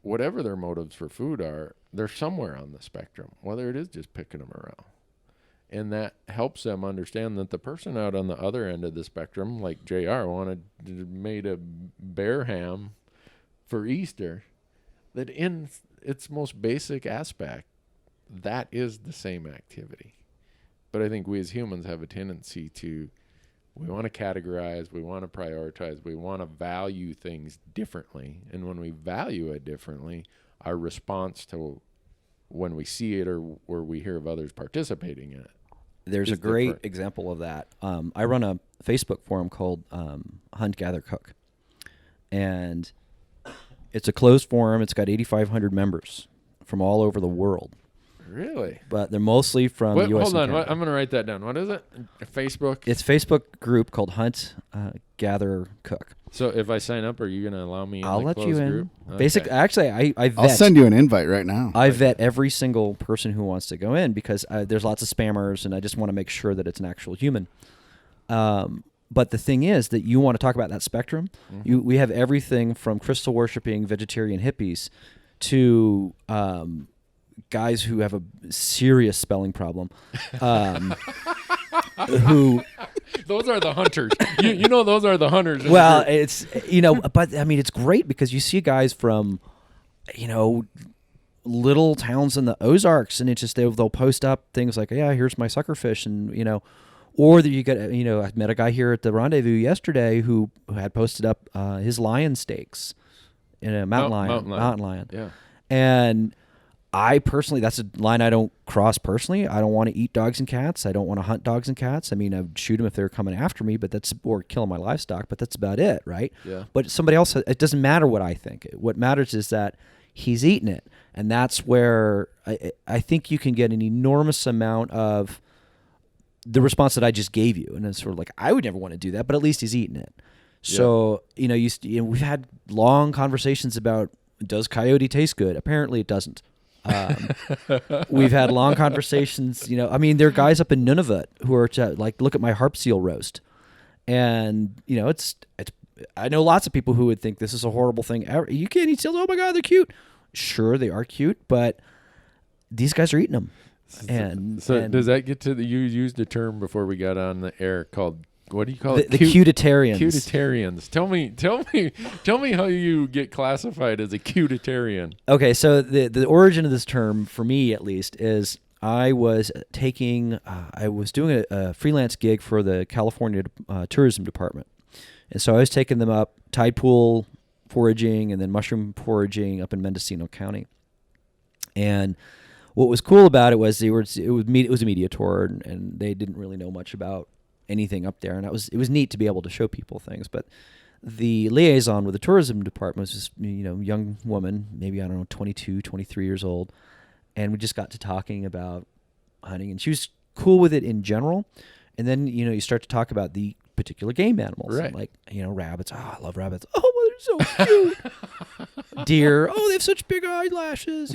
whatever their motives for food are, they're somewhere on the spectrum, whether it is just picking a morel. And that helps them understand that the person out on the other end of the spectrum, like JR, made a bear ham for Easter, that in its most basic aspect, that is the same activity. But I think we as humans have a tendency to, we want to categorize, we want to prioritize, we want to value things differently. And when we value it differently, our response to when we see it or we hear of others participating in it. There's a great example of that. I run a Facebook forum called Hunt, Gather, Cook. And it's a closed forum. It's got 8,500 members from all over the world. Really? But they're mostly from the U.S. Hold on. Canada. I'm going to write that down. What is it? Facebook? It's a Facebook group called Hunt, Gather, Cook. So if I sign up, are you going to allow me in I'll the let closed you in. group? Okay. Basically, actually, I vet. I'll send you an invite right now. I vet every single person who wants to go in because there's lots of spammers, and I just want to make sure that it's an actual human. But the thing is that you want to talk about that spectrum. Mm-hmm. We have everything from crystal worshiping vegetarian hippies to guys who have a serious spelling problem. Who those are the hunters. you know those are the hunters. Well, it's but I mean it's great because you see guys from little towns in the Ozarks, and it's just they'll post up things like, yeah, here's my suckerfish, and or that you get I met a guy here at the rendezvous yesterday who had posted up his lion steaks in a mountain lion. Yeah. And I personally, that's a line I don't cross personally. I don't want to eat dogs and cats. I don't want to hunt dogs and cats. I mean, I would shoot them if they're coming after me, or killing my livestock, but that's about it, right? Yeah. But somebody else, it doesn't matter what I think. What matters is that he's eating it. And that's where I think you can get an enormous amount of the response that I just gave you. And it's sort of like, I would never want to do that, but at least he's eating it. So, we've had long conversations about, does coyote taste good? Apparently it doesn't. We've had long conversations, there are guys up in Nunavut who are look at my harp seal roast. And, it's I know lots of people who would think this is a horrible thing. You can't eat seals. Oh my God, they're cute. Sure, they are cute, but these guys are eating them. And does that get to you used a term before we got on the air called, what do you call it? The cute-etarians. Cute-etarians. Tell me how you get classified as a cute-etarian. Okay, so the origin of this term, for me at least, is I was doing a freelance gig for the California Tourism Department. And so I was taking them up tide pool foraging and then mushroom foraging up in Mendocino County. And what was cool about it was it was a media tour, and they didn't really know much about anything up there, and it was neat to be able to show people things. But the liaison with the tourism department was this young woman, maybe 22, 23 years old, and we just got to talking about hunting, and she was cool with it in general. And then you start to talk about the particular game animals, right? Like rabbits. Oh, I love rabbits. Oh, they're so cute. Deer. Oh, they have such big eyelashes.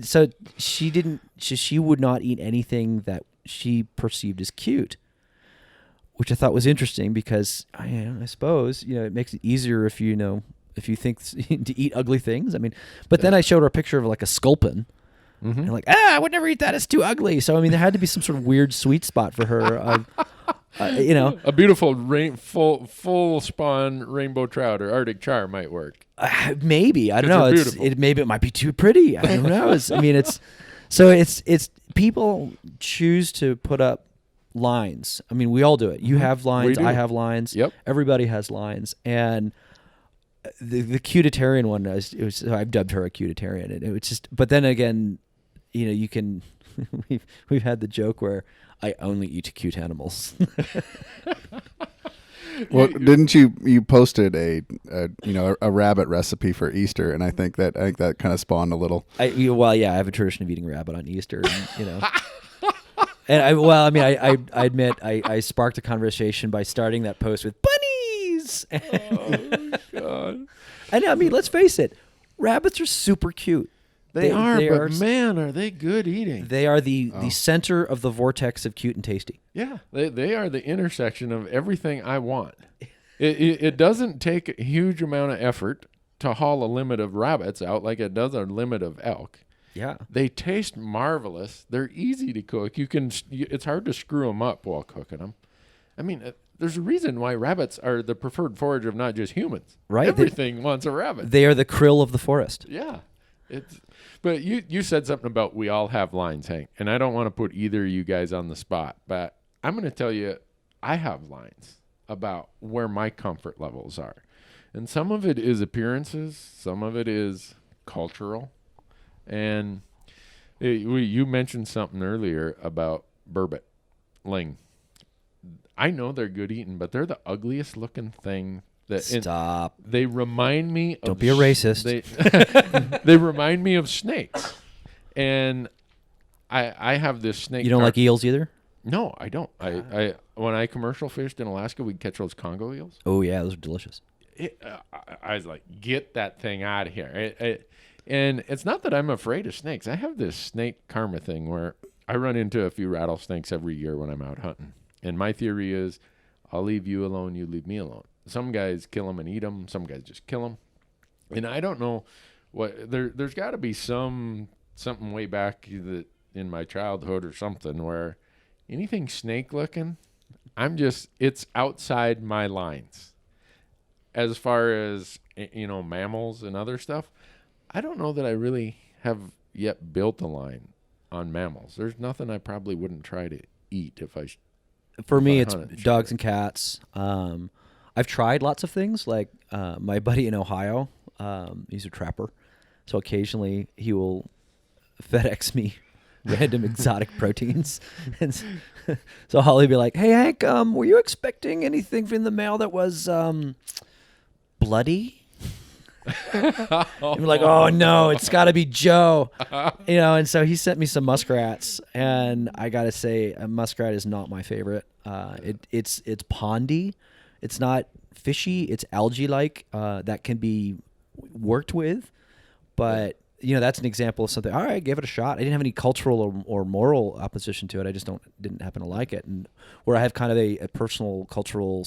So she would not eat anything that she perceived as cute. which I thought was interesting because I suppose it makes it easier if you think to eat ugly things. I mean, but then I showed her a picture of like a sculpin. Mm-hmm. And like, I would never eat that. It's too ugly. So, I mean, there had to be some sort of weird sweet spot for her. A beautiful full spawn rainbow trout or Arctic char might work. Maybe. I don't know. Maybe it might be too pretty. I don't know. It's people choose to put up lines. I mean, we all do it. You have lines. I have lines. Yep. Everybody has lines. And the cute-etarian one, I've dubbed her a cute-etarian. And it was just, but then again, you can, we've had the joke where I only eat cute animals. Well, didn't you posted a rabbit recipe for Easter, and I think that kind of spawned a little. I have a tradition of eating rabbit on Easter, and, and I admit I sparked a conversation by starting that post with bunnies. Oh God! And I mean, let's face it, rabbits are super cute. They are, man, are they good eating? They are the center of the vortex of cute and tasty. Yeah, they are the intersection of everything I want. It doesn't take a huge amount of effort to haul a limit of rabbits out like it does a limit of elk. Yeah, they taste marvelous. They're easy to cook. It's hard to screw them up while cooking them. I mean, there's a reason why rabbits are the preferred forager of not just humans. Right, everything wants a rabbit. They are the krill of the forest. Yeah, But you said something about we all have lines, Hank, and I don't want to put either of you guys on the spot, but I'm going to tell you I have lines about where my comfort levels are. And some of it is appearances, some of it is cultural. And you mentioned something earlier about burbot, ling. I know they're good eating, but they're the ugliest looking thing. Stop. They remind me of... Don't be a racist. They remind me of snakes. And I have this snake... You don't like eels either? No, I don't. When I commercial fished in Alaska, we'd catch those Congo eels. Oh, yeah, those are delicious. I was like, get that thing out of here. And it's not that I'm afraid of snakes. I have this snake karma thing where I run into a few rattlesnakes every year when I'm out hunting. And my theory is, I'll leave you alone, you leave me alone. Some guys kill them and eat them. Some guys just kill them. And I don't know what there's got to be something way back in my childhood or something where anything snake looking, it's outside my lines. As far as mammals and other stuff, I don't know that I really have yet built a line on mammals. There's nothing I probably wouldn't try to eat if I. For me, it's dogs and cats. I've tried lots of things. Like my buddy in Ohio, he's a trapper, so occasionally he will FedEx me random exotic proteins, and so Holly be like, "Hey Hank, were you expecting anything from the mail that was bloody?" I'm like, "Oh no, it's got to be Joe," And so he sent me some muskrats, and I gotta say, a muskrat is not my favorite. It's pondy. It's not fishy. It's algae-like that can be worked with, but that's an example of something. All right, give it a shot. I didn't have any cultural or moral opposition to it. I just didn't happen to like it, and where I have kind of a personal, cultural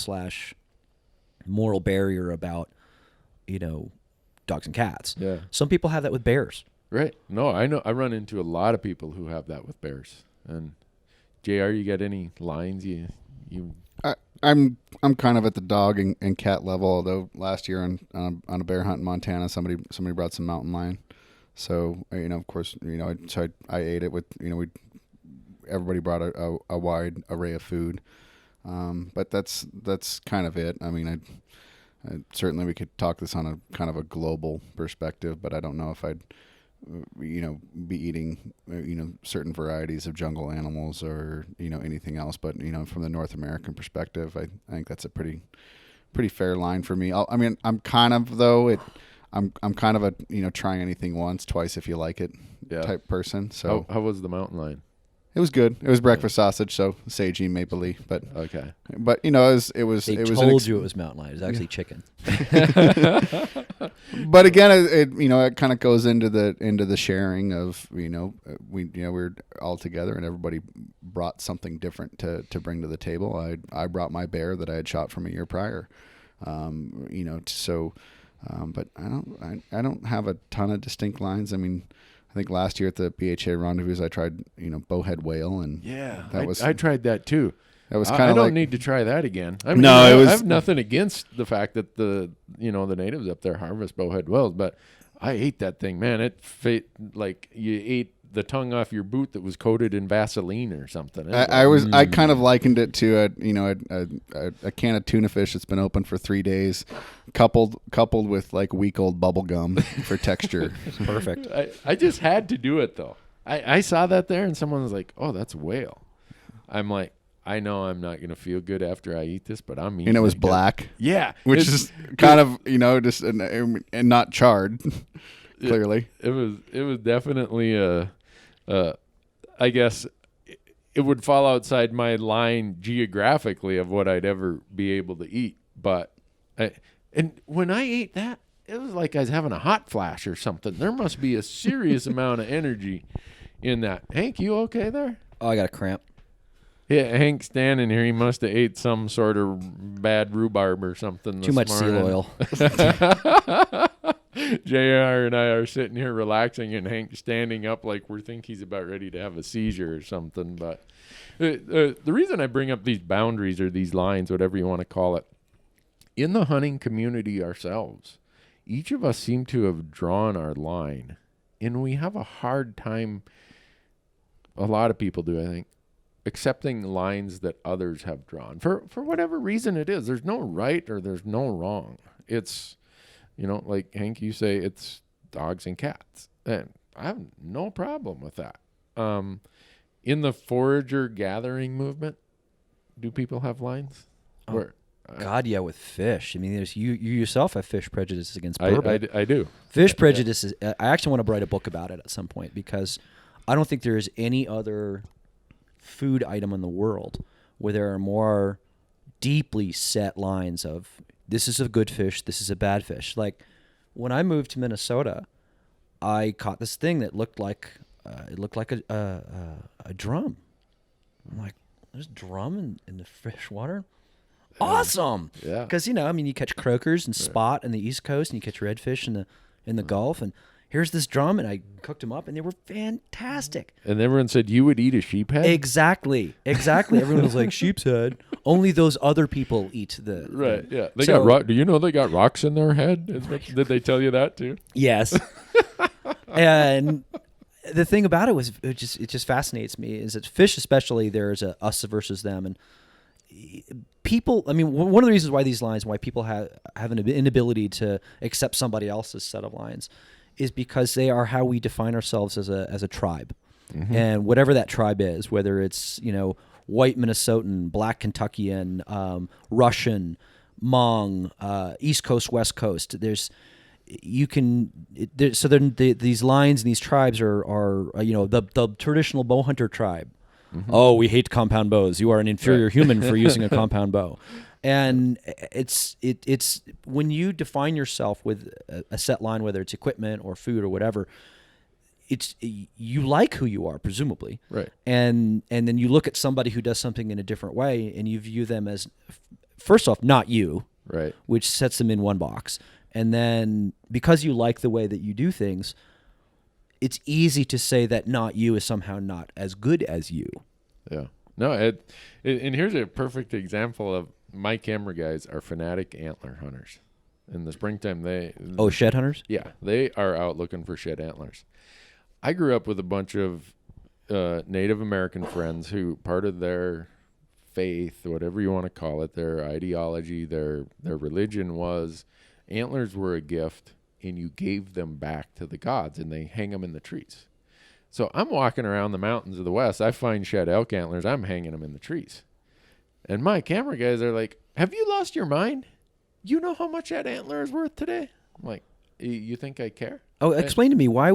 / moral barrier about dogs and cats. Yeah. Some people have that with bears. Right. No, I know. I run into a lot of people who have that with bears. And JR, you got any lines you I'm kind of at the dog and cat level, although last year on a bear hunt in Montana, somebody brought some mountain lion. So, of course, so I ate it with, everybody brought a wide array of food. But that's kind of it. I mean, certainly we could talk this on a kind of a global perspective, but I don't know if I'd, be eating, certain varieties of jungle animals or, anything else. But, from the North American perspective, I think that's a pretty fair line for me. I'm kind of, though, I'm kind of a, trying anything once, twice if you like it type person. So how was the mountain lion? It was good. It was breakfast sausage, so sagey, mapley, but Okay. But you know, it was They it was told you it was mountain lion. It was actually chicken. But again, it kind of goes into the sharing of we're all together and everybody brought something different to bring to the table. I brought my bear that I had shot from a year prior, but I don't have a ton of distinct lines. I mean, I think last year at the BHA rendezvous I tried bowhead whale, and I tried that too. That was kind I of don't need to try that again. I mean, No, I it was- have nothing against the fact that the natives up there harvest bowhead whales, but I ate that thing, man. It like you ate the tongue off your boot that was coated in Vaseline or something. I kind of likened it to a can of tuna fish that's been open for 3 days, coupled with like week old bubble gum for texture. Perfect. I just had to do it though. I saw that there and someone was like, "Oh, that's whale." I'm like, I know I'm not going to feel good after I eat this, but I'm eating. And it was it. black. Yeah. Which is kind of, just and not charred, clearly. It was definitely I guess it would fall outside my line geographically of what I'd ever be able to eat. But and when I ate that, it was like I was having a hot flash or something. There must be a serious amount of energy in that. Hank, you okay there? Oh, I got a cramp. Yeah, Hank's standing here. He must have ate some sort of bad rhubarb or something. Too much seal oil. JR and I are sitting here relaxing, and Hank's standing up like we think he's about ready to have a seizure or something. But the reason I bring up these boundaries or these lines, whatever you want to call it, in the hunting community ourselves, each of us seem to have drawn our line, and we have a hard time, a lot of people do, I think, accepting lines that others have drawn for whatever reason it is. There's no right or there's no wrong. It's, like Hank, you say it's dogs and cats, and I have no problem with that. In the forager gathering movement, do people have lines? God, yeah, with fish. I mean, there's you yourself have fish prejudices against bourbon. I do. Fish prejudices. I actually want to write a book about it at some point because I don't think there is any other food item in the world where there are more deeply set lines of this is a good fish, this is a bad fish. Like when I moved to Minnesota, I caught this thing that looked like a drum. I'm like, there's drum in the fresh water. Awesome. Yeah. Because you catch croakers and spot in the East Coast, and you catch redfish in the Gulf, and here's this drum, and I cooked them up, and they were fantastic. And everyone said you would eat a sheep head? Exactly. Everyone was like, sheep's head. Only those other people eat the... Right, yeah. They got do you know they got rocks in their head? Did they tell you that too? Yes. And the thing about it was, it just fascinates me, is that fish especially, there's a us versus them, and people, I mean, one of the reasons why these lines, why people have an inability to accept somebody else's set of lines is because they are how we define ourselves as a tribe. Mm-hmm. And whatever that tribe is, whether it's, white Minnesotan, black Kentuckian, Russian, Hmong, East Coast, West Coast, these lines and these tribes are the traditional bow hunter tribe. Mm-hmm. Oh, we hate compound bows. You are an inferior human for using a compound bow. And it's when you define yourself with a set line, whether it's equipment or food or whatever, you like who you are, presumably. Right. And then you look at somebody who does something in a different way, and you view them as, first off, not you. Right. Which sets them in one box. And then because you like the way that you do things, it's easy to say that not you is somehow not as good as you. Yeah. No, and here's a perfect example of my camera guys are fanatic antler hunters. In the springtime, shed hunters? Yeah, they are out looking for shed antlers. I grew up with a bunch of Native American friends who part of their faith, whatever you want to call it, their ideology, their religion was antlers were a gift, and you gave them back to the gods, and they hang them in the trees. So I'm walking around the mountains of the West. I find shed elk antlers. I'm hanging them in the trees. And my camera guys are like, have you lost your mind? You know how much that antler is worth today? I'm like, you think I care? Oh, explain to me why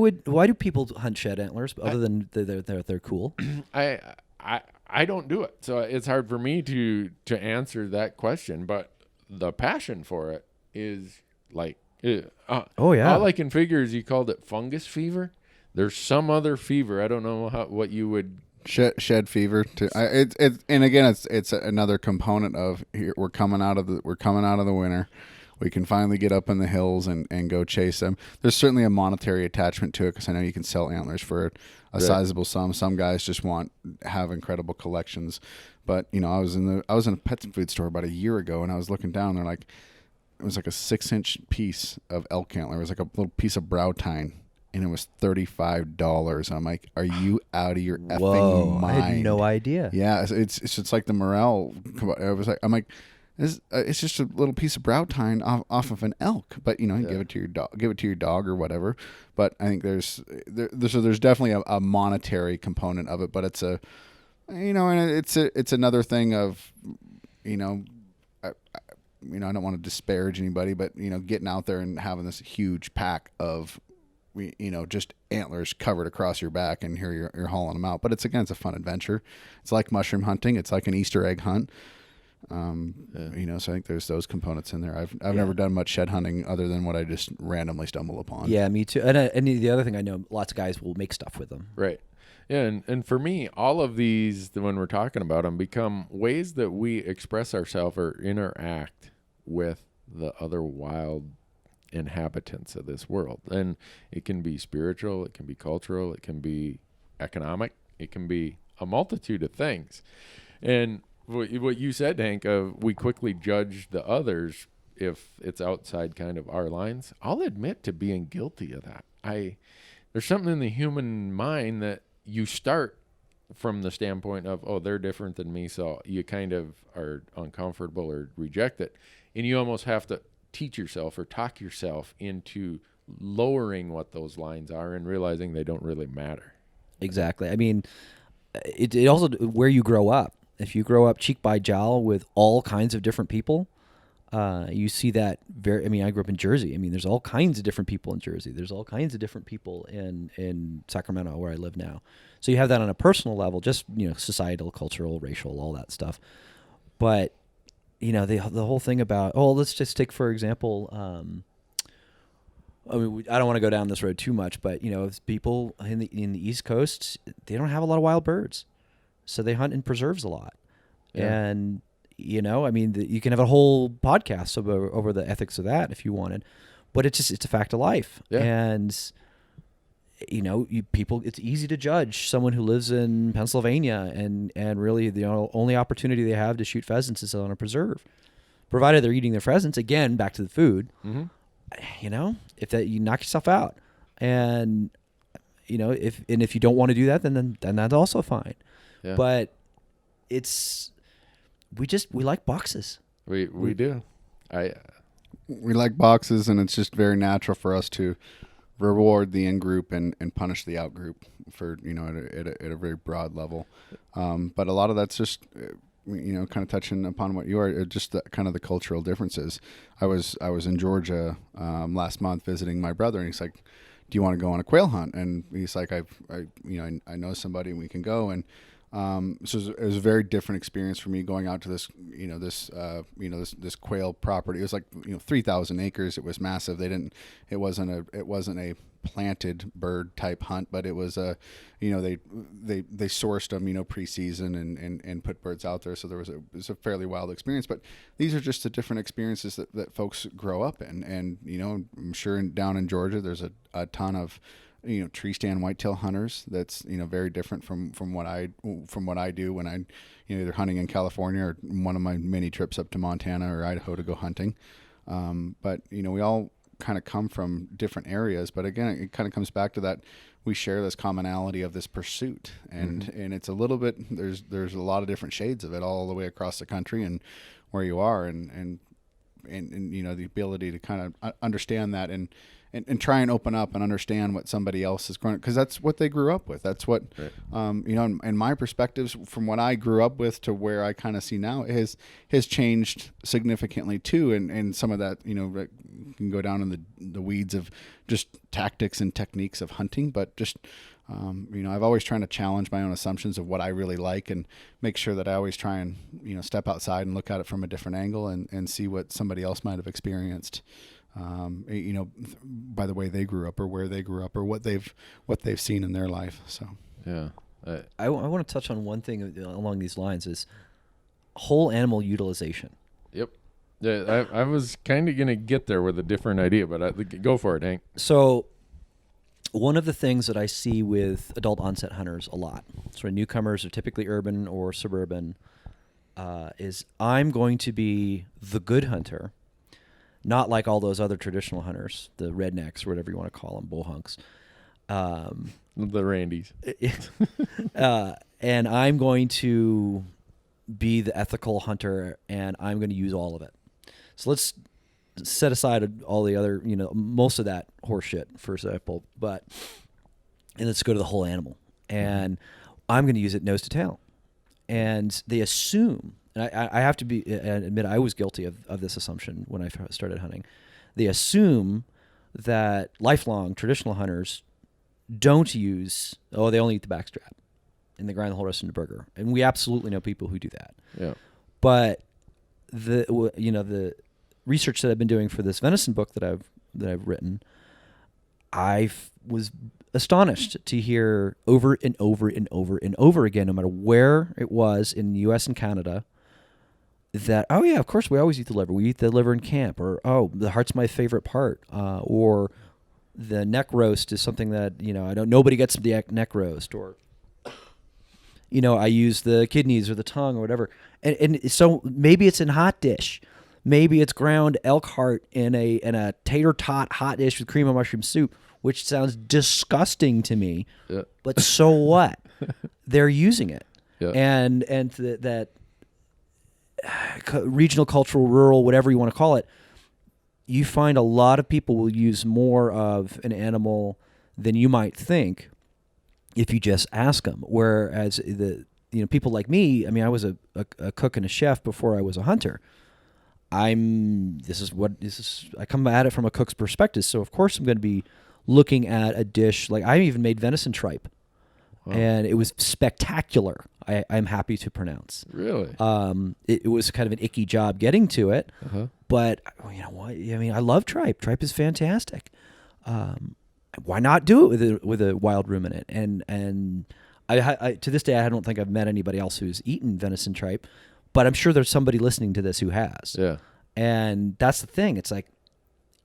do people hunt shed antlers other than they're cool? I don't do it, so it's hard for me to answer that question. But the passion for it is like, oh yeah, all I can figure is you called it fungus fever. There's some other fever. I don't know what you would shed fever. And again, it's another component of here. We're coming out of the winter. We can finally get up in the hills and go chase them. There's certainly a monetary attachment to it because I know you can sell antlers for a sizable sum. Some guys just have incredible collections. But I was in a pet food store about a year ago, and I was looking down. They're like, it was like a 6-inch piece of elk antler. It was like a little piece of brow tine, and it was $35. And I'm like, are you out of your effing mind? I had no idea. Yeah, it's like the morel. I'm like. It's just a little piece of brow tine off of an elk, but give it to your dog or whatever. But I think there's definitely a monetary component of it, but it's and it's another thing of, I don't want to disparage anybody, but getting out there and having this huge pack of, just antlers covered across your back, and here you're hauling them out. But it's a fun adventure. It's like mushroom hunting. It's like an Easter egg hunt. So I think there's those components in there. I've never done much shed hunting other than what I just randomly stumble upon. Yeah, me too. And the other thing I know, lots of guys will make stuff with them. Right. Yeah, and for me, all of these, when we're talking about them, become ways that we express ourselves or interact with the other wild inhabitants of this world. And it can be spiritual, it can be cultural, it can be economic, it can be a multitude of things. And what you said, Hank, we quickly judge the others if it's outside kind of our lines. I'll admit to being guilty of that. There's something in the human mind that you start from the standpoint of, oh, they're different than me, so you kind of are uncomfortable or reject it. And you almost have to teach yourself or talk yourself into lowering what those lines are and realizing they don't really matter. Exactly. I mean, it also where you grow up. If you grow up cheek by jowl with all kinds of different people, you see that I grew up in Jersey. I mean, there's all kinds of different people in Jersey. There's all kinds of different people in Sacramento, where I live now. So you have that on a personal level, just, societal, cultural, racial, all that stuff. But, the whole thing about, let's just take, for example, I don't want to go down this road too much, but, people in the East Coast, they don't have a lot of wild birds. So they hunt in preserves a lot. Yeah. And, you can have a whole podcast over the ethics of that if you wanted. But it's a fact of life. Yeah. And, it's easy to judge someone who lives in Pennsylvania and really the only opportunity they have to shoot pheasants is on a preserve. Provided they're eating their pheasants, again, back to the food, you knock yourself out. And, if you don't want to do that, then that's also fine. Yeah. But we like boxes. We do. We like boxes, and it's just very natural for us to reward the in-group and punish the out-group for, at a very broad level. But a lot of that's just, kind of touching upon what you are, just kind of the cultural differences. I was in Georgia last month visiting my brother, and he's like, do you want to go on a quail hunt? And he's like, I know somebody and we can go. And so it was a very different experience for me going out to this quail property. It was like 3,000 acres. It was massive. It wasn't a planted bird type hunt, but it was they sourced them preseason and put birds out there. So it was a fairly wild experience. But these are just the different experiences that folks grow up in. And I'm sure down in Georgia there's a ton of tree stand whitetail hunters. That's very different from what I do when I either hunting in California or one of my many trips up to Montana or Idaho to go hunting. But we all kind of come from different areas, but again, it kind of comes back to that we share this commonality of this pursuit, and it's a little bit there's a lot of different shades of it all the way across the country and where you are, and the ability to kind of understand that and try and open up and understand what somebody else is going, because that's what they grew up with. That's what, right. And my perspectives from what I grew up with to where I kind of see now has changed significantly too. And some of that, can go down in the weeds of just tactics and techniques of hunting, but just, I've always trying to challenge my own assumptions of what I really like and make sure that I always try and, step outside and look at it from a different angle and see what somebody else might have experienced, by the way they grew up or where they grew up or what they've seen in their life. So, yeah. I want to touch on one thing along these lines is whole animal utilization. Yep. Yeah, I was kind of going to get there with a different idea, but go for it, Hank. So one of the things that I see with adult onset hunters a lot, sort of newcomers are typically urban or suburban, is I'm going to be the good hunter, not like all those other traditional hunters, the rednecks or whatever you want to call them, bull hunks. The Randys. And I'm going to be the ethical hunter, and I'm going to use all of it. So let's set aside all the other, most of that horse shit, for example, and let's go to the whole animal. And I'm going to use it nose to tail. And they assume, and I have to admit I was guilty of this assumption when I started hunting. They assume that lifelong traditional hunters don't use, they only eat the backstrap and they grind the whole rest into burger. And we absolutely know people who do that. Yeah. But the research that I've been doing for this venison book that I've written, I was astonished to hear over and over and over and over again, no matter where it was in the U.S. and Canada, that, oh yeah, of course we always eat the liver. We eat the liver in camp, or the heart's my favorite part, or the neck roast is something that nobody gets the neck roast, or I use the kidneys or the tongue or whatever, and so maybe it's in hot dish, maybe it's ground elk heart in a tater tot hot dish with cream of mushroom soup, which sounds disgusting to me, yeah. But so what? They're using it, yeah. And that regional, cultural, rural, whatever you want to call it, you find a lot of people will use more of an animal than you might think if you just ask them. Whereas people like me, I was a cook and a chef before I was a hunter. I come at it from a cook's perspective, so of course I'm going to be looking at a dish. Like I even made venison tripe. Wow. And it was spectacular. I'm happy to pronounce. Really? It was kind of an icky job getting to it, but you know what? I love tripe. Tripe is fantastic. Why not do it with a wild ruminant? And I to this day I don't think I've met anybody else who's eaten venison tripe, but I'm sure there's somebody listening to this who has. Yeah. And that's the thing. It's like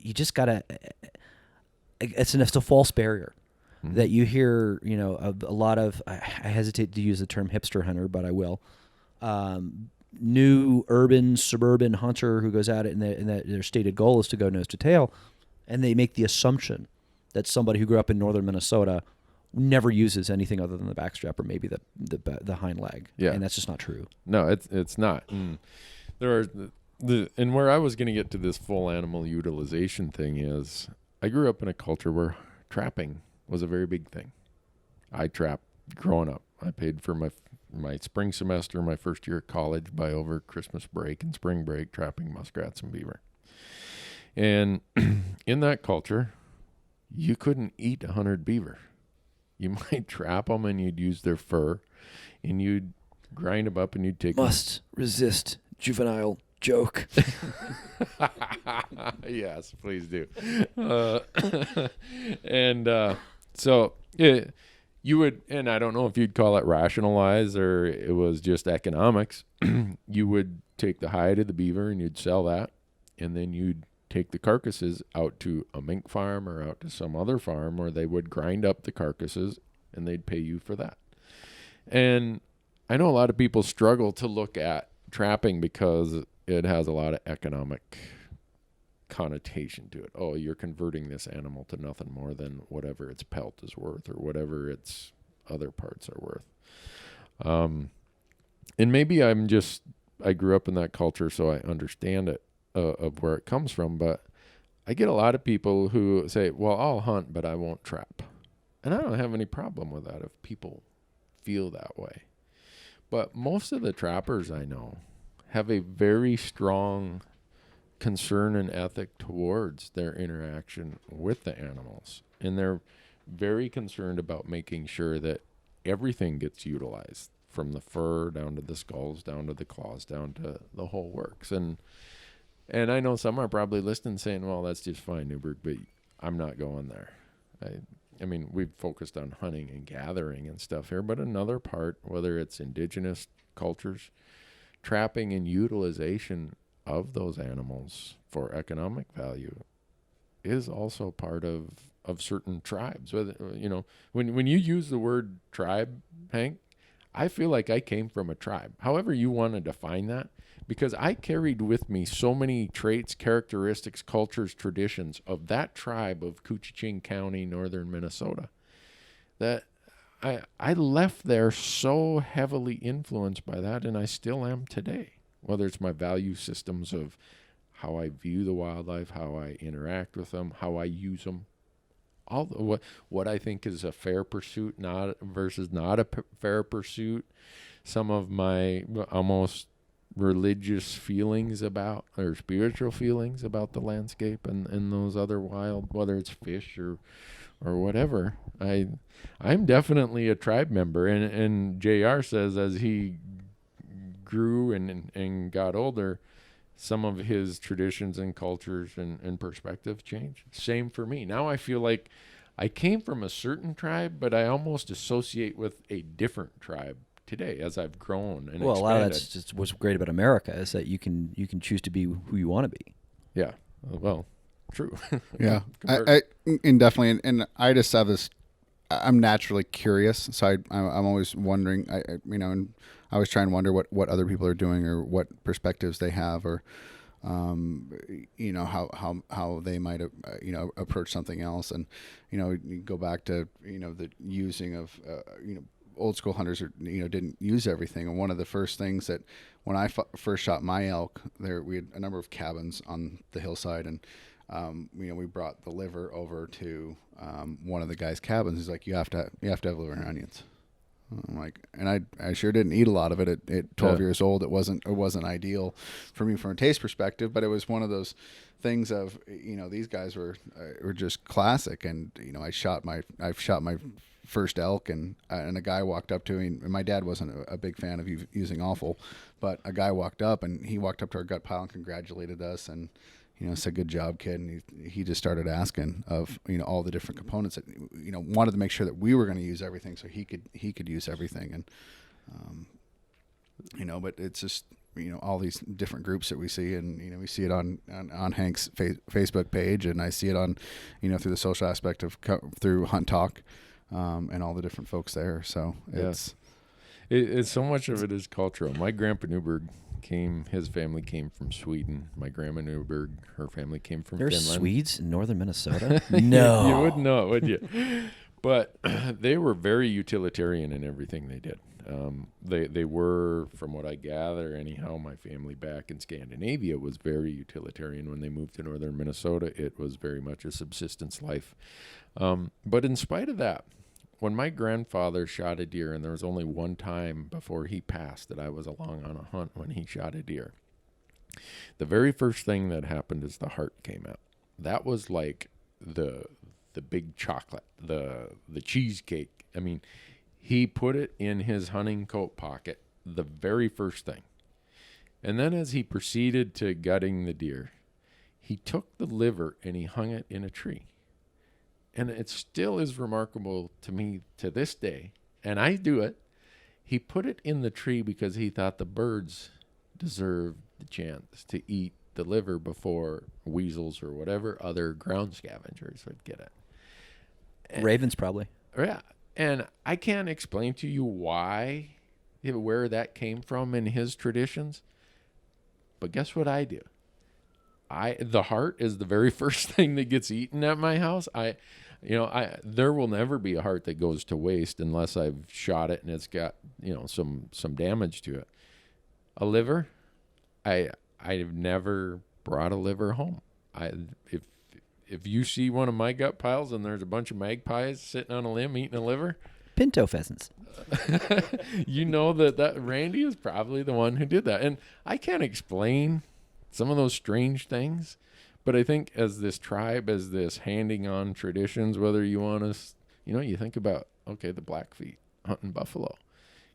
you just gotta. It's a false barrier. That you hear, a lot of, I hesitate to use the term hipster hunter, but I will. New urban, suburban hunter who goes at it and their stated goal is to go nose to tail. And they make the assumption that somebody who grew up in northern Minnesota never uses anything other than the backstrap or maybe the hind leg. Yeah. And that's just not true. No, it's not. There are and where I was going to get to this full animal utilization thing is I grew up in a culture where trapping was a very big thing. I trapped growing up. I paid for my spring semester, my first year of college, by over Christmas break and spring break trapping muskrats and beaver. And in that culture, you couldn't eat 100 beaver. You might trap them and you'd use their fur and you'd grind them up and you'd take Must resist juvenile joke. Yes, please do. So you would, and I don't know if you'd call it rationalize or it was just economics. You would take the hide of the beaver and you'd sell that, and then you'd take the carcasses out to a mink farm or out to some other farm where they would grind up the carcasses and they'd pay you for that. And I know a lot of people struggle to look at trapping because it has a lot of economic connotation to it. Oh, you're converting this animal to nothing more than whatever its pelt is worth or whatever its other parts are worth. And maybe I grew up in that culture, so I understand it of where it comes from, but I get a lot of people who say, well, I'll hunt, but I won't trap. And I don't have any problem with that if people feel that way. But most of the trappers I know have a very strong concern and ethic towards their interaction with the animals. And they're very concerned about making sure that everything gets utilized, from the fur down to the skulls, down to the claws, down to the whole works. And I know some are probably listening saying, well, that's just fine, Newberg, but I'm not going there. I mean, we've focused on hunting and gathering and stuff here, but another part, whether it's indigenous cultures, trapping and utilization of those animals for economic value is also part of certain tribes. Whether, you know, when you use the word tribe, Hank, I feel like I came from a tribe. However you want to define that, because I carried with me so many traits, characteristics, cultures, traditions of that tribe of Coochiching County, northern Minnesota, that I left there so heavily influenced by that, and I still am today. Whether it's my value systems of how I view the wildlife, how I interact with them, how I use them, all what I think is a fair pursuit, not a fair pursuit. Some of my almost religious feelings about, or spiritual feelings about the landscape and those other wild, whether it's fish or whatever. I'm definitely a tribe member, and JR says as he grew and got older, some of his traditions and cultures and perspectives changed. Same for me. Now I feel like I came from a certain tribe, but I almost associate with a different tribe today as I've grown and expanded. A lot of that's just what's great about America, is that you can choose to be who you want to be. Yeah. Well, true. Yeah. I definitely, and I just have this, I'm naturally curious, so I'm always wondering, and I always try and wonder what other people are doing, or what perspectives they have, or how they might approach something else. And you go back to the using of old school hunters didn't use everything. And one of the first things that when I first shot my elk, we had a number of cabins on the hillside, and we brought the liver over to one of the guys' cabins. He's like, you have to have liver and onions. I'm like, and I sure didn't eat a lot of it at 12 years old. It wasn't ideal for me from a taste perspective, but it was one of those things of these guys were just classic. And I've shot my first elk, and a guy walked up to me, and my dad wasn't a big fan of using offal, but a guy walked up to our gut pile and congratulated us, and said, good job, kid. And he just started asking of, all the different components that, wanted to make sure that we were going to use everything so he could use everything. And, but it's just, all these different groups that we see, and, we see it on Hank's Facebook page, and I see it on, through the social aspect of through Hunt Talk, and all the different folks there. So it's so much of it is cultural. My grandpa Newberg his family came from Sweden. My grandma Newberg, her family came from Finland. There's Swedes in northern Minnesota? No. You wouldn't know it, would you? But they were very utilitarian in everything they did. They were, from what I gather anyhow, my family back in Scandinavia was very utilitarian. When they moved to northern Minnesota, it was very much a subsistence life. But in spite of that, when my grandfather shot a deer, and there was only one time before he passed that I was along on a hunt when he shot a deer, the very first thing that happened is the heart came out. That was like the big chocolate, the cheesecake. I mean, he put it in his hunting coat pocket, the very first thing. And then as he proceeded to gutting the deer, he took the liver and he hung it in a tree. And it still is remarkable to me to this day, and I do it. He put it in the tree because he thought the birds deserved the chance to eat the liver before weasels or whatever other ground scavengers would get it. And, ravens probably. Yeah. And I can't explain to you where that came from in his traditions. But guess what I do? The heart is the very first thing that gets eaten at my house. There will never be a heart that goes to waste unless I've shot it and it's got, some damage to it. A liver, I've never brought a liver home. If you see one of my gut piles and there's a bunch of magpies sitting on a limb eating a liver, pinto pheasants, that Randy is probably the one who did that. And I can't explain some of those strange things. But I think as this tribe, as this handing on traditions, whether you want to, you think about, okay, the Blackfeet hunting buffalo.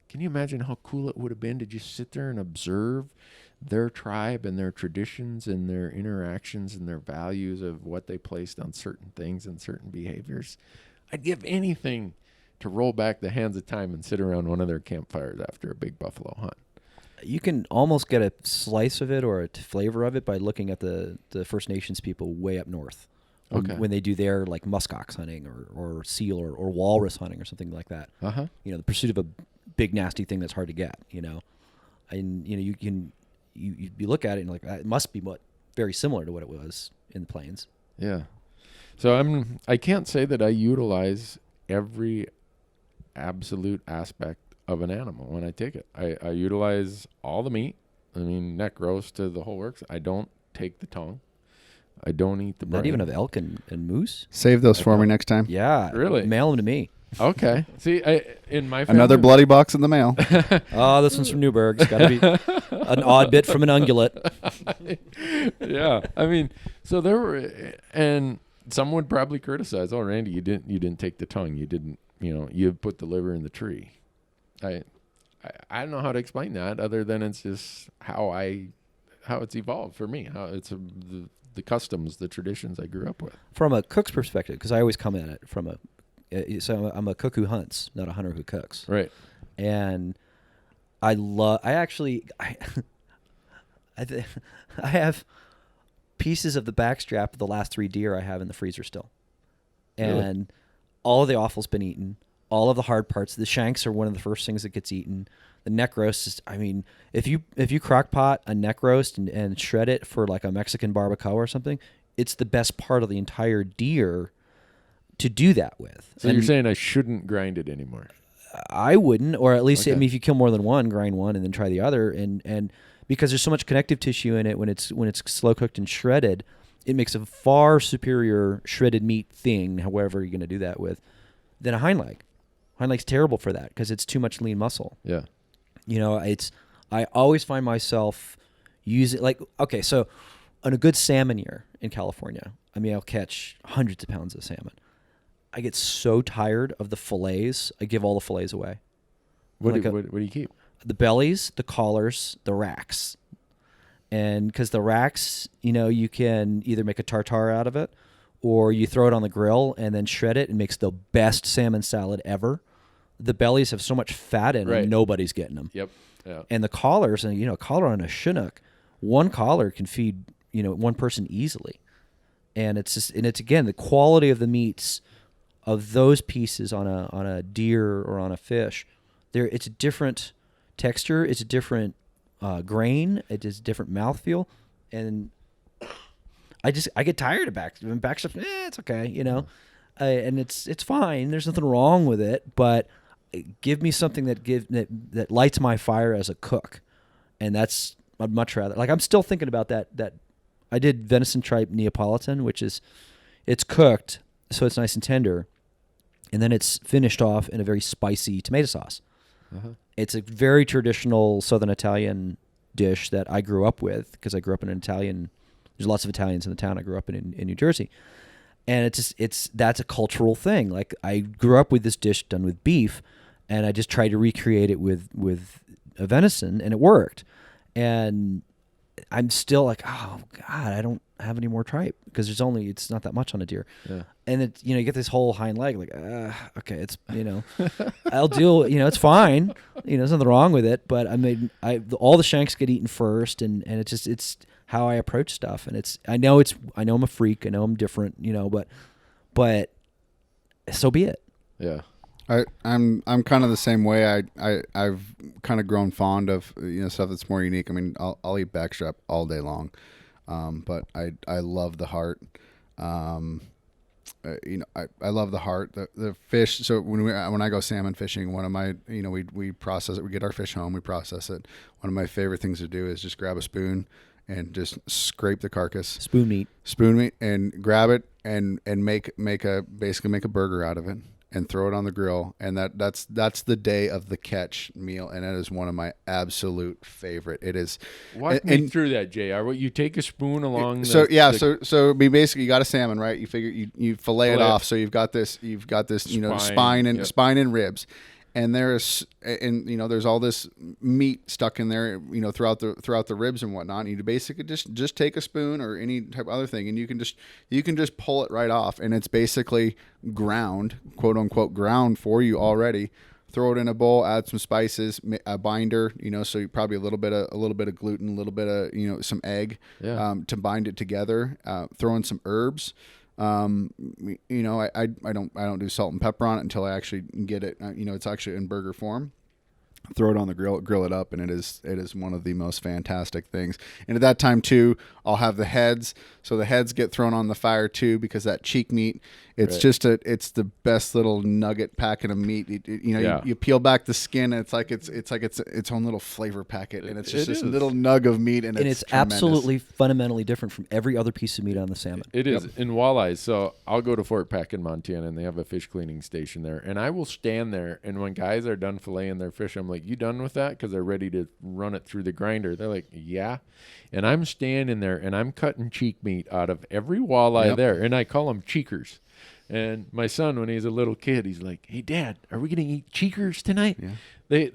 Can you imagine how cool it would have been to just sit there and observe their tribe and their traditions and their interactions and their values of what they placed on certain things and certain behaviors? I'd give anything to roll back the hands of time and sit around one of their campfires after a big buffalo hunt. You can almost get a slice of it or a flavor of it by looking at the First Nations people way up north. Okay. When they do their like muskox hunting or seal or walrus hunting or something like that. Uh-huh. The pursuit of a big nasty thing that's hard to get, And you look at it and like it must be very similar to what it was in the plains. Yeah. So I can't say that I utilize every absolute aspect of an animal when I take it. I utilize all the meat. I mean, neck roast to the whole works. I don't take the tongue. I don't eat the brain. Not even of elk and moose? Save those for me next time. Yeah. Really? Mail them to me. Okay. See, in my family, Another bloody box in the mail. Oh, this one's from Newburgh. It's got to be an odd bit from an ungulate. Yeah. I mean, so there were, and some would probably criticize, "Oh, Randy, you didn't take the tongue. You didn't, you put the liver in the tree." I don't know how to explain that other than it's just how it's evolved for me. How it's the customs, the traditions I grew up with. From a cook's perspective, because I always come at it from so I'm a cook who hunts, not a hunter who cooks. Right. And I have pieces of the backstrap of the last 3 deer I have in the freezer still. And really? All of the offal's been eaten. All of the hard parts. The shanks are one of the first things that gets eaten. The neck roast is, if you crock pot a neck roast and shred it for like a Mexican barbacoa or something, it's the best part of the entire deer to do that with. So you're saying I shouldn't grind it anymore? I wouldn't, or at least, Okay. if you kill more than one, grind one and then try the other. And because there's so much connective tissue in it when it's slow cooked and shredded, it makes a far superior shredded meat thing, however you're going to do that with, than a hind leg. Hind leg's terrible for that because it's too much lean muscle. Yeah. I always find myself using, so on a good salmon year in California, I'll catch hundreds of pounds of salmon. I get so tired of the fillets, I give all the fillets away. What do you keep? The bellies, the collars, the racks. And because the racks, you can either make a tartare out of it or you throw it on the grill and then shred it and makes the best salmon salad ever. The bellies have so much fat in them, nobody's getting them. Yep. Yeah. And the collars, and a collar on a Chinook, one collar can feed, one person easily. And it's again, the quality of the meats of those pieces on a deer or on a fish. It's a different texture, it's a different grain, it is a different mouthfeel, and I get tired of back stuff. It's okay, and it's fine. There's nothing wrong with it, but give me something that lights my fire as a cook, and I'd much rather. Like I'm still thinking about that. I did venison tripe Neapolitan, which is it's cooked, so it's nice and tender, and then it's finished off in a very spicy tomato sauce. Uh-huh. It's a very traditional Southern Italian dish that I grew up with because I grew up in an Italian. There's lots of Italians in the town I grew up in New Jersey, and that's a cultural thing. Like I grew up with this dish done with beef, and I just tried to recreate it with a venison, and it worked. And I'm still like, oh God, I don't have any more tripe because it's not that much on a deer. Yeah. And you get this whole hind leg, like, okay, it's, I'll deal, it's fine. There's nothing wrong with it, but all the shanks get eaten first, and it's how I approach stuff. And I know I'm a freak. I know I'm different, but so be it. Yeah. I'm kind of the same way. I've kind of grown fond of stuff that's more unique. I'll eat backstrap all day long, but I love the heart. I love the heart. The fish. So when I go salmon fishing, one of my we process it. We get our fish home. We process it. One of my favorite things to do is just grab a spoon and just scrape the carcass. Spoon meat, and grab it and make a burger out of it. and throw it on the grill, and that's the day of the catch meal, and that is one of my absolute favorite. It is. Walk me through that, JR. What, you take a spoon along. So basically you got a salmon, right? You figure you fillet it off, so you've got this spine and ribs. And there's all this meat stuck in there, throughout the ribs and whatnot. And you basically just take a spoon or any type of other thing, and you can just pull it right off, and it's basically ground, quote unquote, ground for you already. Throw it in a bowl, add some spices, a binder, so you probably a little bit of gluten, a little bit of some egg, to bind it together. Throw in some herbs. I don't do salt and pepper on it until I actually get it. It's actually in burger form. Throw it on the grill it up, and it is one of the most fantastic things. And at that time too, I'll have the heads. So the heads get thrown on the fire too, because that cheek meat, it's it's the best little nugget packet of meat. You peel back the skin, and it's like its own little flavor packet, and it's just this little nug of meat, and it's absolutely fundamentally different from every other piece of meat on the salmon. It is. In walleyes. So I'll go to Fort Peck in Montana, and they have a fish cleaning station there, and I will stand there, and when guys are done filleting their fish, I'm like, "You done with that?" Because they're ready to run it through the grinder. They're like, "Yeah," and I'm standing there, and I'm cutting cheek meat out of every walleye there, and I call them cheekers. And my son, when he's a little kid, he's like, "Hey, Dad, are we going to eat cheekers tonight?" Yeah.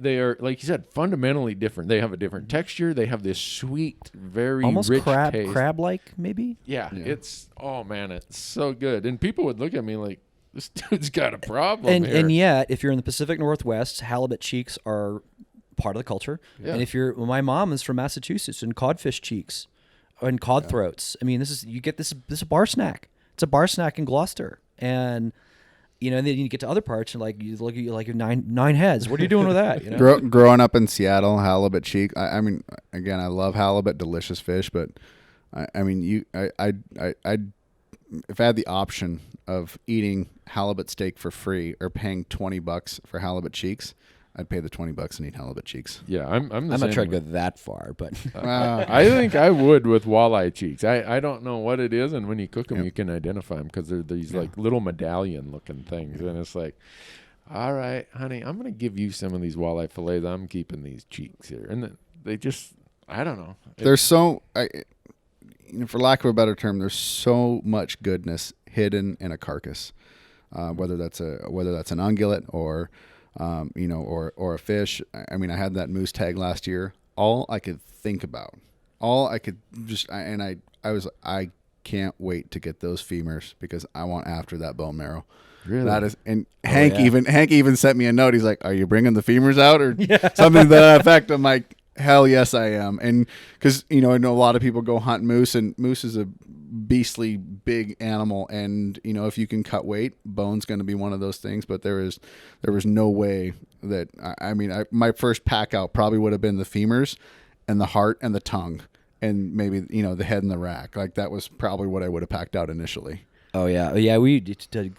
They are, like you said, fundamentally different. They have a different texture. They have this sweet, very almost rich taste. crab-like, maybe. Yeah, it's it's so good. And people would look at me like, "This dude's got a problem." And yet, if you're in the Pacific Northwest, halibut cheeks are part of the culture. Yeah. And my mom is from Massachusetts, and codfish cheeks and cod throats. I mean, this is a bar snack. It's a bar snack in Gloucester. And and then you get to other parts, and you look at your nine heads. What are you doing with that? Growing up in Seattle, halibut cheek. I mean, again, I love halibut, delicious fish. But I mean, if I had the option of eating halibut steak for free or paying $20 for halibut cheeks, I'd pay the $20 and eat halibut cheeks. Yeah, I'm not trying to go that far, but I think I would with walleye cheeks. I don't know what it is, and when you cook them, you can identify them because they're these like little medallion-looking things, and it's like, all right, honey, I'm going to give you some of these walleye fillets. I'm keeping these cheeks here, and they just, I don't know. There's for lack of a better term, there's so much goodness hidden in a carcass, whether that's an ungulate or or a fish. I mean, I had that moose tag last year. All I could think about, I can't wait to get those femurs because I want after that bone marrow. Really? That is, and Hank even sent me a note. He's like, "Are you bringing the femurs out or something to that effect?" I'm like, "Hell yes, I am." And because I know a lot of people go hunt moose, and moose is a beastly big animal, and if you can cut weight, bone's going to be one of those things. But there was no way that my first pack out probably would have been the femurs and the heart and the tongue and maybe the head and the rack. Like that was probably what I would have packed out initially. Oh yeah, we did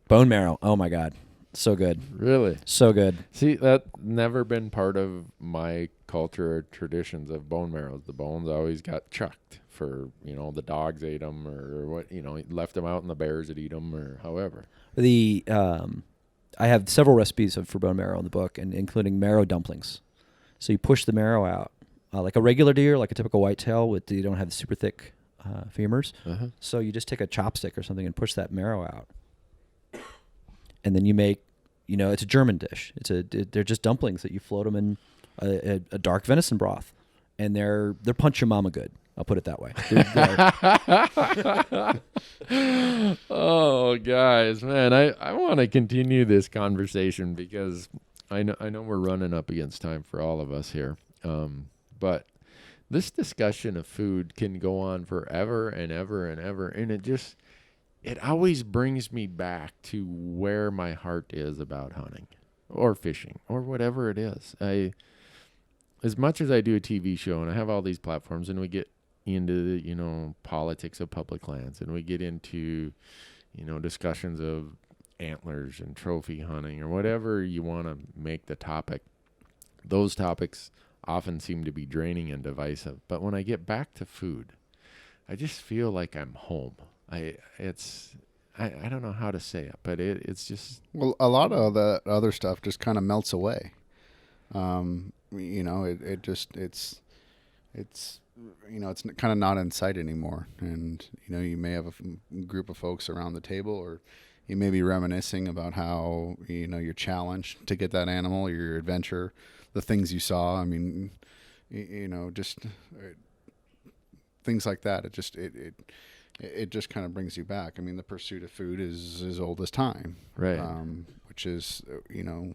bone marrow. Oh my god, so good. Really, so good. See, that's never been part of my culture or traditions of bone marrows. The bones always got chucked. For the dogs ate them, or what left them out, and the bears would eat them, or however. I have several recipes for bone marrow in the book, and including marrow dumplings. So you push the marrow out like a regular deer, like a typical whitetail. You don't have the super thick femurs. Uh-huh. So you just take a chopstick or something and push that marrow out, and then you make it's a German dish. They're just dumplings that you float them in a dark venison broth, and they're punch your mama good. I'll put it that way. Oh, guys, man, I want to continue this conversation because I know we're running up against time for all of us here. But this discussion of food can go on forever and ever and ever, and it always brings me back to where my heart is about hunting or fishing or whatever it is. As much as I do a TV show and I have all these platforms, and we get into the politics of public lands, and we get into discussions of antlers and trophy hunting or whatever you want to make the topic, those topics often seem to be draining and divisive. But when I get back to food, I just feel like I'm home. I don't know how to say it, but it's just... Well, a lot of the other stuff just kind of melts away. You know, it's you know, it's kind of not in sight anymore. And, you know, you may have a group of folks around the table, or you may be reminiscing about how, you know, you're challenged to get that animal, your adventure, the things you saw. I mean, you know, just things like that. It just kind of brings you back. I mean, the pursuit of food is as old as time. Right. Which is, you know,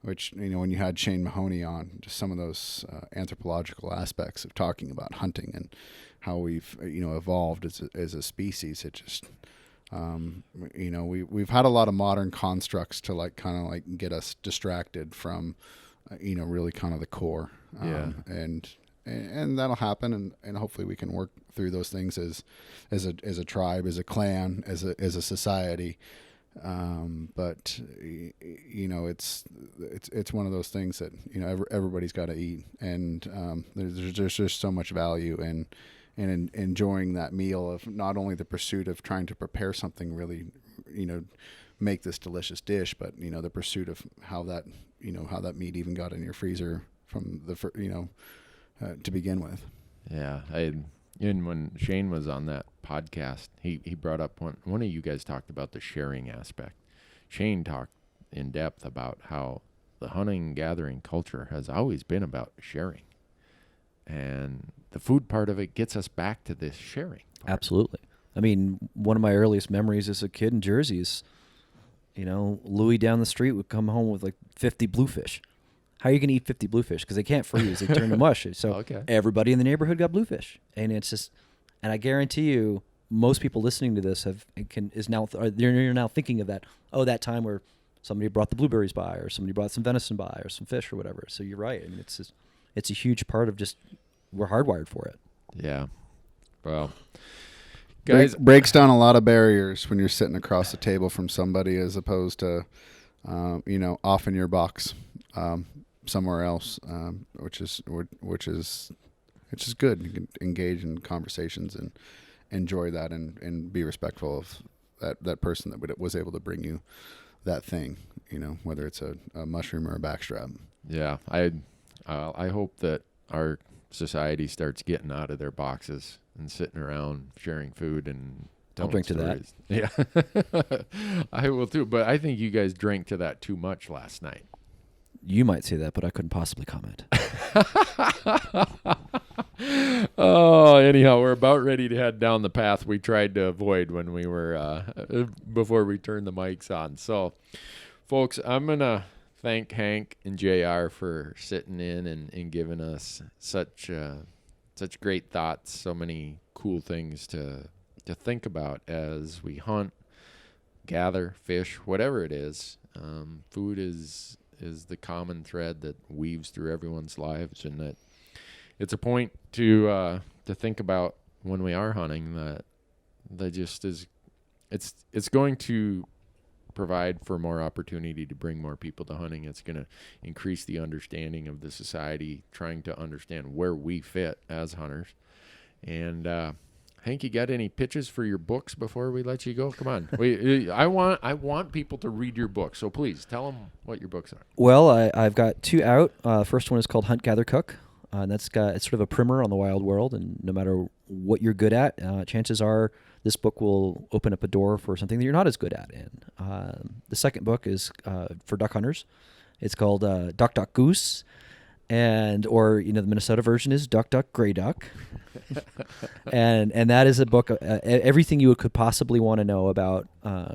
when you had Shane Mahoney on, just some of those anthropological aspects of talking about hunting and how we've, you know, evolved as a species. It just, you know, we've had a lot of modern constructs to like kind of like get us distracted from, you know, really kind of the core. And that'll happen, and hopefully we can work through those things as a tribe, as a clan, as a society. But you know, it's one of those things that, you know, everybody's got to eat, and there's just so much value in enjoying that meal of not only the pursuit of trying to prepare something really, you know, make this delicious dish, but, you know, the pursuit of how that meat even got in your freezer from to begin with. Yeah, and when Shane was on that podcast, he brought up one of you guys talked about the sharing aspect. Shane talked in depth about how the hunting and gathering culture has always been about sharing, and the food part of it gets us back to this sharing part. Absolutely. I mean, one of my earliest memories as a kid in Jersey is, you know, Louis down the street would come home with like 50 bluefish. How are you going to eat 50 bluefish? Because they can't freeze. They turn to mush. So Everybody in the neighborhood got bluefish. And it's just, and I guarantee you, most people listening to this they're now thinking of that. Oh, that time where somebody brought the blueberries by, or somebody brought some venison by, or some fish or whatever. So you're right. I mean, it's a huge part of just, we're hardwired for it. Yeah. Well, guys, breaks down a lot of barriers when you're sitting across the table from somebody, as opposed to, you know, off in your box. Somewhere else, which is good. You can engage in conversations and enjoy that, and be respectful of that person that was able to bring you that thing, you know, whether it's a mushroom or a backstrap. Yeah, I hope that our society starts getting out of their boxes and sitting around sharing food and telling I'll drink stories. To that. Yeah, I will too. But I think you guys drank to that too much last night. You might say that, but I couldn't possibly comment. Oh, anyhow, we're about ready to head down the path we tried to avoid when we were before we turned the mics on. So, folks, I'm gonna thank Hank and JR for sitting in and giving us such great thoughts, so many cool things to think about as we hunt, gather, fish, whatever it is. Food is the common thread that weaves through everyone's lives, and that it's a point to think about when we are hunting, that just is, it's going to provide for more opportunity to bring more people to hunting. It's going to increase the understanding of the society, trying to understand where we fit as hunters. And Hank, you got any pitches for your books before we let you go? Come on. I want people to read your book, so please tell them what your books are. Well, I've got 2 out. First one is called Hunt, Gather, Cook. It's sort of a primer on the wild world, and no matter what you're good at, chances are this book will open up a door for something that you're not as good at. And the second book is for duck hunters. It's called Duck, Duck, Goose. Or the Minnesota version is Duck, Duck, Gray Duck. and that is a book, everything you could possibly want to know about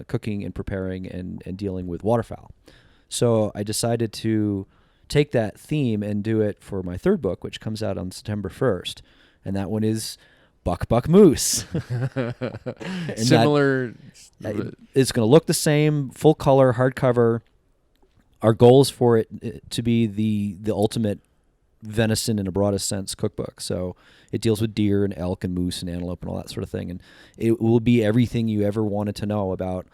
cooking and preparing and dealing with waterfowl. So I decided to take that theme and do it for my third book, which comes out on September 1st. And that one is Buck, Buck, Moose. Similar. It's going to look the same, full color, hardcover. Our goal is for it to be the ultimate venison in a broadest sense cookbook. So it deals with deer and elk and moose and antelope and all that sort of thing. And it will be everything you ever wanted to know about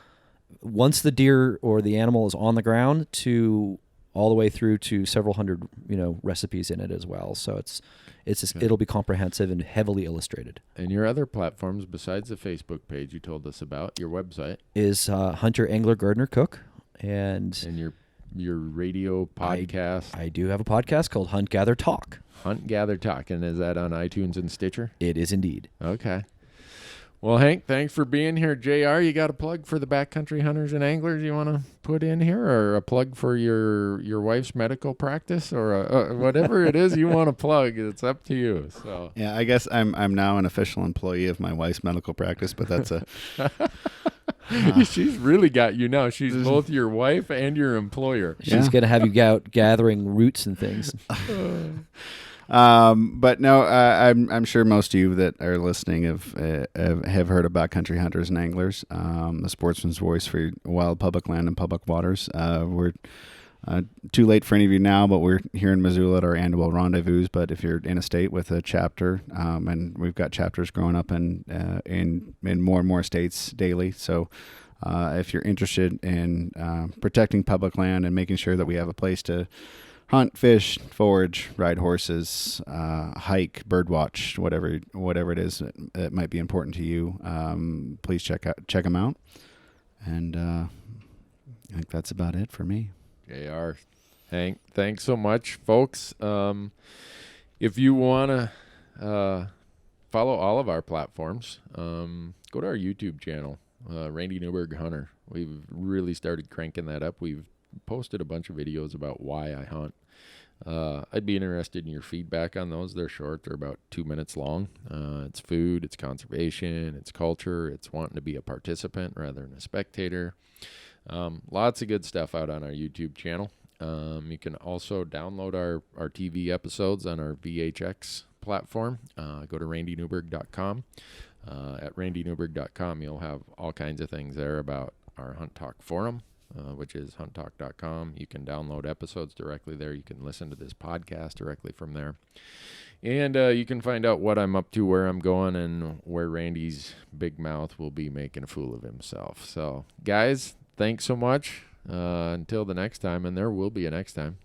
once the deer or the animal is on the ground to all the way through to several hundred, recipes in it as well. So it'll be comprehensive and heavily illustrated. And your other platforms besides the Facebook page you told us about, your website is Hunter Angler Gardener Cook, and your radio podcast. I do have a podcast called Hunt Gather Talk. Hunt Gather Talk, and is that on iTunes and Stitcher? It is indeed. Okay. Well, Hank, thanks for being here. JR, you got a plug for the Backcountry Hunters and Anglers you want to put in here, or a plug for your wife's medical practice, or whatever it is you want to plug? It's up to you. So yeah, I guess I'm now an official employee of my wife's medical practice, but that's a she's really got you now. She's both your wife and your employer. She's gonna have you out gathering roots and things. But no, I'm sure most of you that are listening have heard of Backcountry Hunters and Anglers, the sportsman's voice for wild public land and public waters. We're too late for any of you now, but we're here in Missoula at our annual rendezvous. But if you're in a state with a chapter, and we've got chapters growing up in more and more states daily, so if you're interested in protecting public land and making sure that we have a place to hunt, fish, forage, ride horses, hike, birdwatch, whatever it is that might be important to you, please check them out. And I think that's about it for me. JR, Hank, thanks so much, folks. If you want to follow all of our platforms, go to our YouTube channel, Randy Newberg Hunter. We've really started cranking that up. We've posted a bunch of videos about why I hunt. I'd be interested in your feedback on those. They're short. They're about 2 minutes long. It's food, it's conservation, it's culture, it's wanting to be a participant rather than a spectator. Lots of good stuff out on our YouTube channel. You can also download our TV episodes on our VHX platform. Go to randynewberg.com. At randynewberg.com, you'll have all kinds of things there about our Hunt Talk forum, which is hunttalk.com. You can download episodes directly there. You can listen to this podcast directly from there. And you can find out what I'm up to, where I'm going, and where Randy's big mouth will be making a fool of himself. So, guys, thanks so much. Until the next time, and there will be a next time.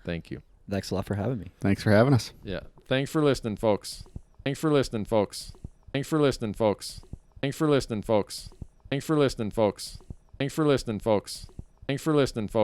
Thank you. Thanks a lot for having me. Thanks for having us. Yeah. Thanks for listening, folks. Thanks for listening, folks. Thanks for listening, folks. Thanks for listening, folks. Thanks for listening, folks. Thanks for listening, folks. Thanks for listening, folks.